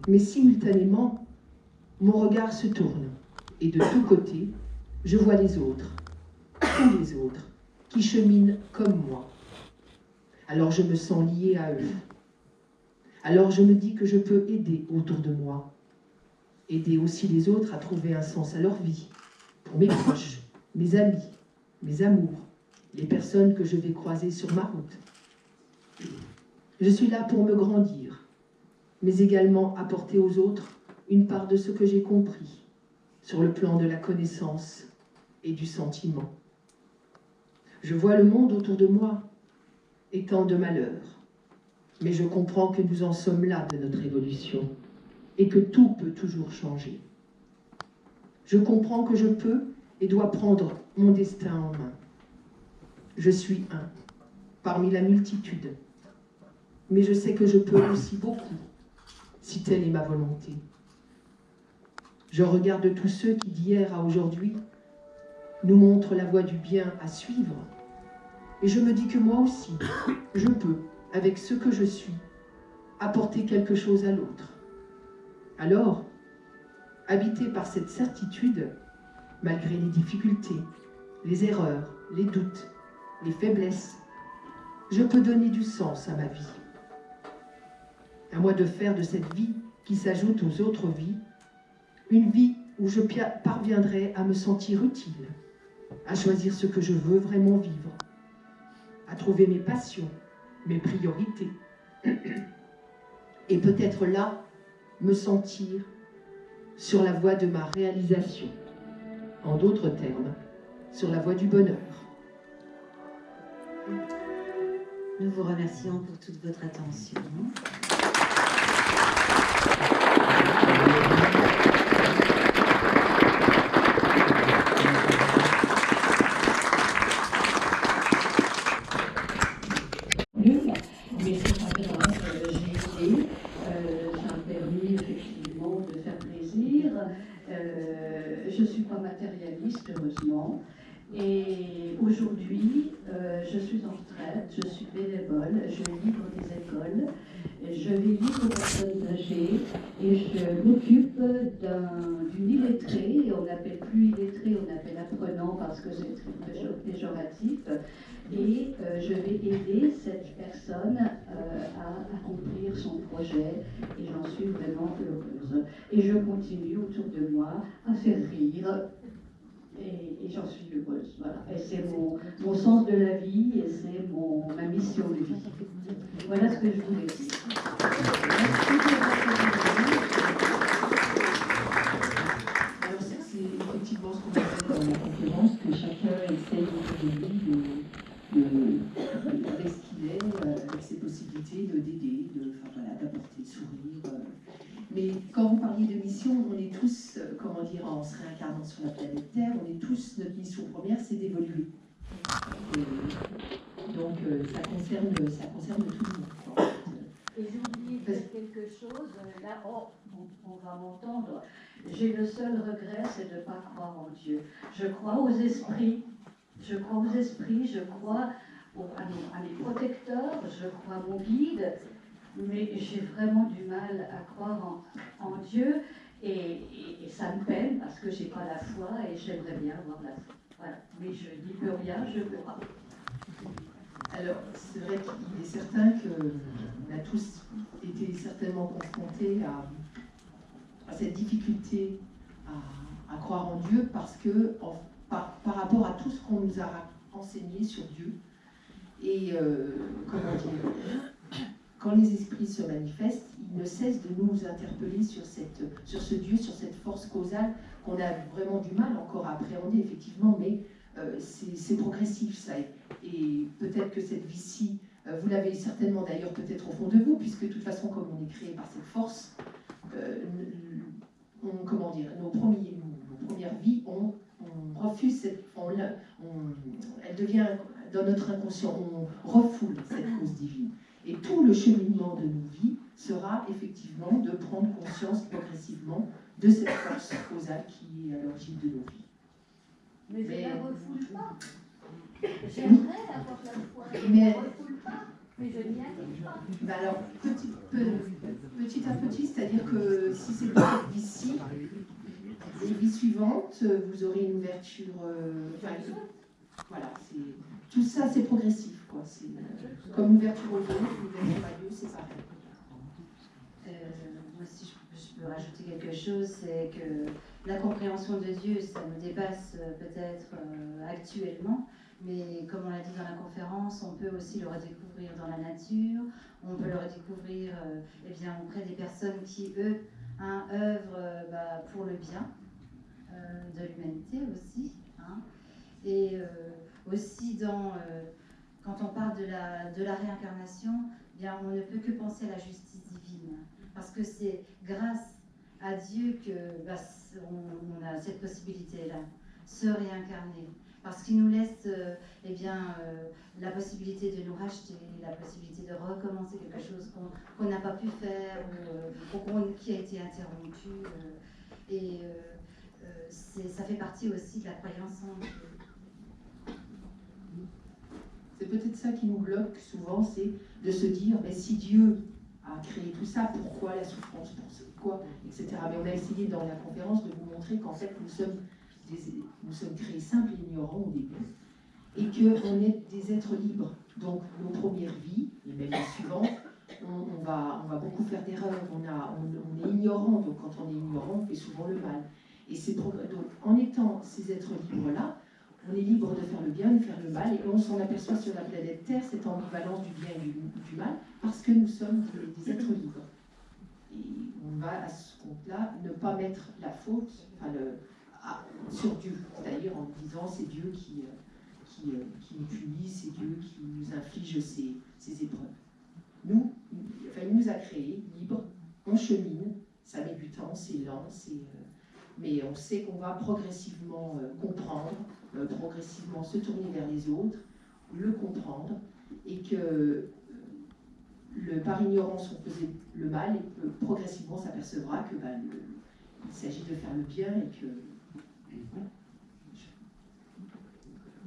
Mais simultanément, mon regard se tourne et de tous côtés, je vois les autres, tous les autres, qui cheminent comme moi. Alors je me sens liée à eux. Alors je me dis que je peux aider autour de moi, aider aussi les autres à trouver un sens à leur vie, pour mes proches, mes amis, mes amours, les personnes que je vais croiser sur ma route. Je suis là pour me grandir, mais également apporter aux autres une part de ce que j'ai compris sur le plan de la connaissance et du sentiment. Je vois le monde autour de moi étant de malheur, mais je comprends que nous en sommes là de notre évolution et que tout peut toujours changer. Je comprends que je peux et dois prendre mon destin en main. Je suis un, parmi la multitude, mais je sais que je peux aussi beaucoup, si telle est ma volonté. Je regarde tous ceux qui, d'hier à aujourd'hui, nous montrent la voie du bien à suivre, et je me dis que moi aussi, je peux, avec ce que je suis, apporter quelque chose à l'autre. Alors, habité par cette certitude, malgré les difficultés, les erreurs, les doutes, les faiblesses, je peux donner du sens à ma vie. À moi de faire de cette vie qui s'ajoute aux autres vies, une vie où je parviendrai à me sentir utile, à choisir ce que je veux vraiment vivre, à trouver mes passions, mes priorités, et peut-être là, me sentir sur la voie de ma réalisation. En d'autres termes, sur la voie du bonheur. Nous vous remercions pour toute votre attention. Mais c'est pas grave, j'ai été, ça a permis effectivement de faire plaisir. Je ne suis pas matérialiste, heureusement. Et aujourd'hui, je suis en retraite, je suis bénévole, je livre des écoles, je vais livrer aux personnes âgées et je m'occupe d'une illettrée. On n'appelle plus illettré, on appelle apprenant parce que c'est très péjoratif. Et je vais aider cette personne à accomplir son projet et j'en suis vraiment heureuse. Et je continue autour de moi à faire rire. Et j'en suis heureuse, voilà. Et c'est mon sens de la vie et c'est ma mission de vie. Voilà ce que je voulais dire. Merci de votre attention. Alors, mission, on est tous, comment dire, en se réincarnant sur la planète Terre, on est tous, notre mission première, c'est d'évoluer. Donc ça concerne tout le monde. Et j'oublie de dire quelque chose, là, on va m'entendre. J'ai le seul regret, c'est de ne pas croire en Dieu. Je crois aux esprits, je crois à mes protecteurs, je crois à mon guide, mais j'ai vraiment du mal à croire en Dieu et ça me peine parce que j'ai pas la foi et j'aimerais bien avoir la foi. Voilà. Mais je n'y peux rien, je ne peux pas. Alors, c'est vrai qu'il est certain qu'on a tous été certainement confrontés à cette difficulté à croire en Dieu parce que par rapport à tout ce qu'on nous a enseigné sur Dieu et comment dire, quand les esprits se manifestent, ils ne cessent de nous interpeller sur ce Dieu, sur cette force causale qu'on a vraiment du mal encore à appréhender effectivement, mais c'est progressif ça. Et peut-être que cette vie-ci, vous l'avez certainement d'ailleurs peut-être au fond de vous, puisque de toute façon, comme on est créé par cette force, comment dire, nos premières vies, on refuse elle devient dans notre inconscient, on refoule cette cause divine. Et tout le cheminement de nos vies sera effectivement de prendre conscience progressivement de cette force causale qui est à l'origine de nos vies. Mais je ne la refoule pas. J'aimerais avoir la foi, je ne la refoule pas, mais je n'y arrive pas. Ben alors, petit à petit, c'est-à-dire que si c'est pas cette vie-ci, les vies suivantes, vous aurez une ouverture. Voilà, tout ça, c'est progressif, quoi. C'est comme ouverture au Dieu, ouverture à Dieu, c'est pareil. Moi, si je peux rajouter quelque chose, c'est que la compréhension de Dieu, ça nous dépasse peut-être actuellement, mais comme on l'a dit dans la conférence, on peut aussi le redécouvrir dans la nature, on peut le redécouvrir eh bien, auprès des personnes qui, eux, œuvrent pour le bien de l'humanité aussi. Hein. Et aussi, quand on parle de la réincarnation, eh bien, on ne peut que penser à la justice divine, parce que c'est grâce à Dieu que on a cette possibilité-là, se réincarner, parce qu'il nous laisse eh bien, la possibilité de nous racheter, la possibilité de recommencer quelque chose qu'on n'a pas pu faire ou qui a été interrompu. Ça fait partie aussi de la croyance en Dieu. C'est peut-être ça qui nous bloque souvent, c'est de se dire, mais si Dieu a créé tout ça, pourquoi la souffrance, pourquoi, etc. Mais on a essayé dans la conférence de vous montrer qu'en fait, nous sommes créés simples et ignorants au début, et qu'on est des êtres libres. Donc, nos premières vies, et même les suivantes, on va beaucoup faire d'erreurs, on est ignorant, donc quand on est ignorant, on fait souvent le mal. Et donc, en étant ces êtres libres-là, on est libre de faire le bien, de faire le mal, et on s'en aperçoit sur la planète Terre, cette ambivalence du bien et du mal, parce que nous sommes des êtres libres. Et on va à ce compte-là ne pas mettre la faute sur Dieu, c'est-à-dire en disant c'est Dieu qui nous punit, c'est Dieu qui nous inflige ces épreuves. Il nous a créés libres, on chemine, ça met du temps, c'est lent, mais on sait qu'on va progressivement comprendre, progressivement se tourner vers les autres, le comprendre, et que par ignorance on faisait le mal, et que progressivement s'apercevra que il s'agit de faire le bien et que...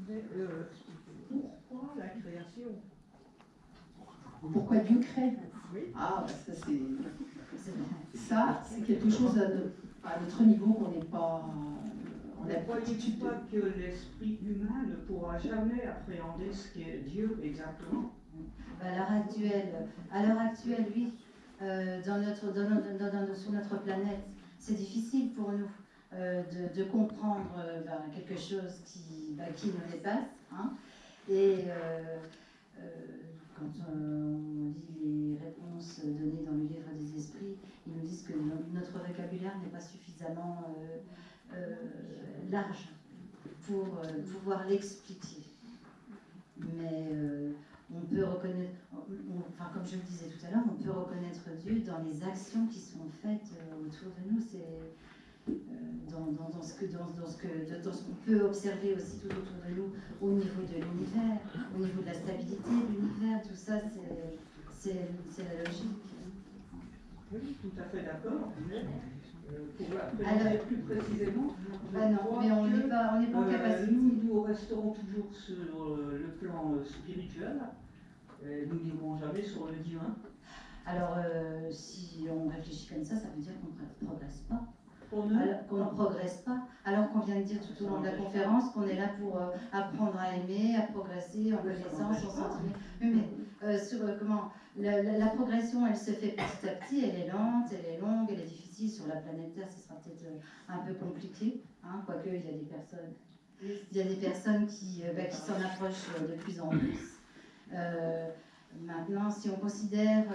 Mais, pourquoi la création? Pourquoi Dieu crée? Oui. Ah, ça c'est quelque chose à notre niveau qu'on n'est pas... Ne croyez-vous pas que l'esprit humain ne pourra jamais appréhender ce qu'est Dieu exactement? À l'heure actuelle, oui, sur notre planète, c'est difficile pour nous de comprendre quelque chose qui nous dépasse. Hein. Et quand on lit les réponses données dans le livre des esprits, ils nous disent que notre vocabulaire n'est pas suffisamment large pour pouvoir l'expliquer. Mais on peut reconnaître, enfin comme je le disais tout à l'heure, on peut reconnaître Dieu dans les actions qui sont faites autour de nous. C'est dans ce qu'on peut observer aussi tout autour de nous, au niveau de l'univers, au niveau de la stabilité de l'univers, tout ça, c'est la logique. Oui, tout à fait d'accord. Pour appréhender plus précisément, non, mais on n'est pas en capacité. Nous resterons toujours sur le plan spirituel. Nous n'irons jamais sur le divin. Alors, si on réfléchit comme ça veut dire qu'on ne progresse pas. Qu'on ne progresse pas, alors qu'on vient de dire tout au long de la conférence qu'on est là pour apprendre à aimer, à progresser en connaissance, en sentiment. Mais la progression, elle se fait petit à petit, elle est lente, elle est longue, elle est difficile. Sur la planète Terre, ce sera peut-être un peu compliqué, hein, quoique il y a des personnes qui s'en approchent de plus en plus. Maintenant, si on considère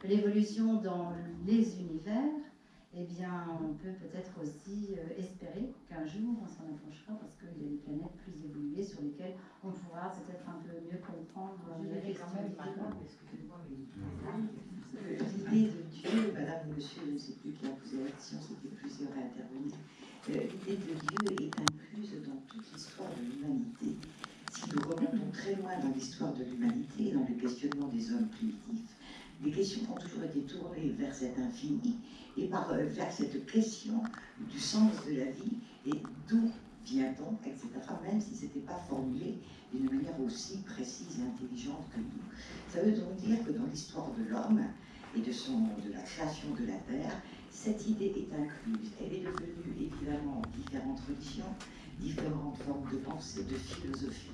l'évolution dans les univers, eh bien, on peut peut-être aussi espérer qu'un jour, on s'en approchera parce qu'il y a des planètes plus évoluées sur lesquelles on pourra peut-être un peu mieux comprendre les questions. L'idée de Dieu, madame ou monsieur, je ne sais plus qui a posé la question, c'était plusieurs à intervenir. L'idée de Dieu est incluse dans toute l'histoire de l'humanité. Si nous remontons très loin dans l'histoire de l'humanité, dans le questionnement des hommes primitifs, les questions ont toujours été tournées vers cet infini et vers cette question du sens de la vie et d'où vient-on, etc., même si ce n'était pas formulé d'une manière aussi précise et intelligente que nous. Ça veut donc dire que dans l'histoire de l'homme et de la création de la Terre, cette idée est incluse. Elle est devenue évidemment différentes religions, différentes formes de pensée, de philosophie.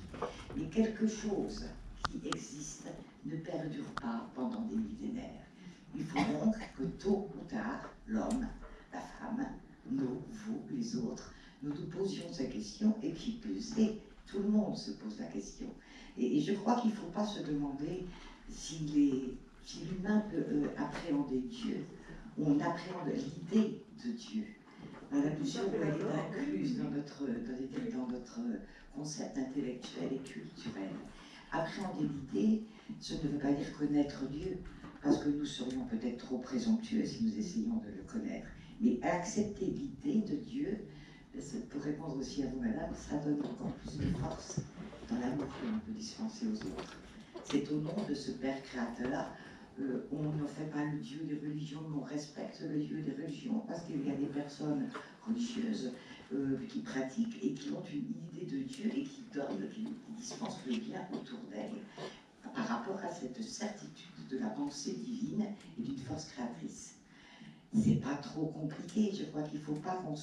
Mais quelque chose qui existe ne perdure pas pendant des millénaires. Il faut donc que tôt ou tard, l'homme, la femme, nous, vous, les autres, nous nous posions cette question et qui plus est, tout le monde se pose la question. Et je crois qu'il ne faut pas se demander si l'humain peut appréhender Dieu, ou on appréhende l'idée de Dieu. Dans la mesure où elle est incluse dans notre concept intellectuel et culturel. Appréhender l'idée, ce ne veut pas dire connaître Dieu, parce que nous serions peut-être trop présomptueux si nous essayions de le connaître. Mais accepter l'idée de Dieu, pour répondre aussi à vous, madame, ça donne encore plus de force dans l'amour que l'on peut dispenser aux autres. C'est au nom de ce Père Créateur, on ne fait pas le Dieu des religions, mais on respecte le Dieu des religions, parce qu'il y a des personnes religieuses qui pratiquent et qui ont une idée de Dieu et qui donnent, qui dispensent le bien autour d'elles par rapport à cette certitude de la pensée divine et d'une force créatrice. C'est pas trop compliqué, je crois qu'il ne faut pas qu'on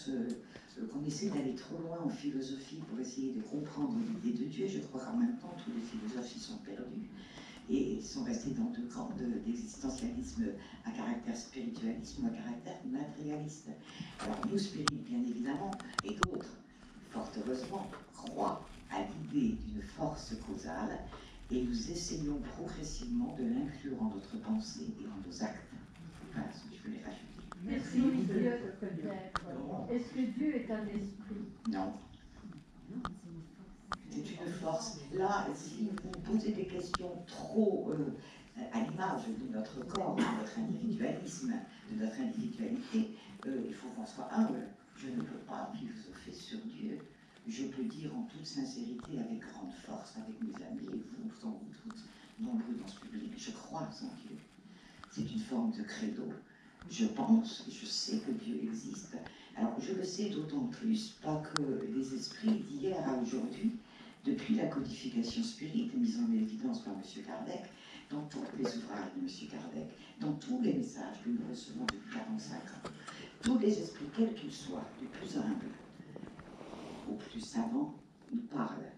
essaie d'aller trop loin en philosophie pour essayer de comprendre l'idée de Dieu. Je crois qu'en même temps, tous les philosophes y sont perdus et sont restés dans deux camps d'existentialisme à caractère spiritualisme ou à caractère matérialiste. Alors nous, spirites, bien évidemment, et d'autres, fort heureusement, croient à l'idée d'une force causale et nous essayons progressivement de l'inclure en notre pensée et en nos actes. Voilà ce que je voulais rajouter. Merci, Dieu, peut-être. Est-ce que Dieu est un esprit? Non. C'est une force. Là, si vous posez des questions trop à l'image de notre corps, de notre individualisme, de notre individualité, il faut qu'on soit humble. Je ne peux pas philosopher sur Dieu. Je peux dire en toute sincérité, avec grande force, avec mes amis et vous, sans vous toutes, nombreux dans ce public, je crois en Dieu. C'est une forme de credo. Je pense, je sais que Dieu existe. Alors je le sais d'autant plus, pas que les esprits d'hier à aujourd'hui, depuis la codification spirite mise en évidence par M. Kardec, dans tous les ouvrages de M. Kardec, dans tous les messages que nous recevons depuis 45 ans, tous les esprits, quels qu'ils soient, du plus humble au plus savant, nous parlent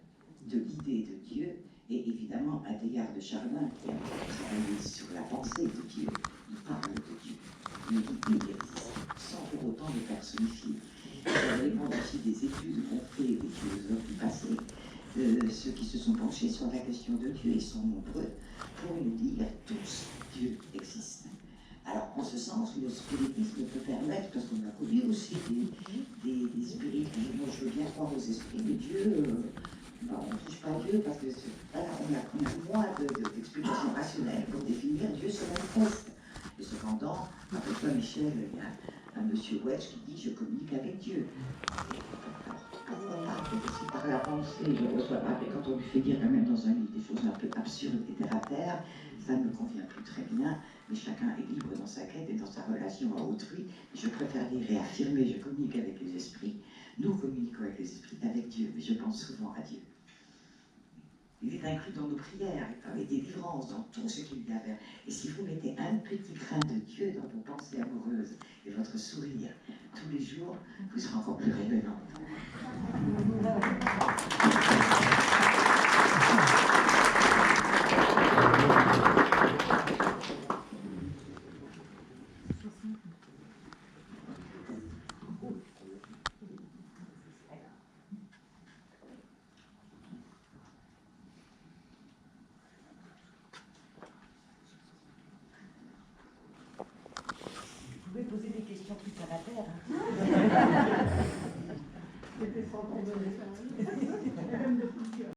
de l'idée de Dieu, et évidemment, Adéard de Chardin, qui a travaillé sur la pensée de Dieu, nous parle de Dieu. Mais l'idée existe, sans pour autant le personnifier. Ça dépend aussi des études qu'ont fait les philosophes du passé. Ceux qui se sont penchés sur la question de Dieu, ils sont nombreux, pour nous dire tous, Dieu existe. Alors, en ce sens, le spiritisme peut permettre, parce qu'on a connu aussi des spirites, moi je veux bien croire aux esprits, mais Dieu, Non, on ne touche pas Dieu parce que voilà, on a moins d'explications rationnelles pour définir Dieu se manifeste. Et cependant, avec toi, Michel, il y a un monsieur Welch qui dit je communique avec Dieu. Pourquoi pas? Si par la pensée, je reçois pas, mais quand on lui fait dire quand même dans un livre des choses un peu absurdes et terre à terre, ça ne me convient plus très bien, mais chacun est libre dans sa quête et dans sa relation à autrui. Je préfère les réaffirmer, je communique avec les esprits. Nous communiquons avec les esprits, avec Dieu, mais je pense souvent à Dieu. Il est inclus dans nos prières, dans les délivrances, dans tout ce qu'il y a à faire. Et si vous mettez un petit grain de Dieu dans vos pensées amoureuses et votre sourire tous les jours, vous serez encore plus rayonnant. Vous pouvez poser des questions plus terre à terre. Hein.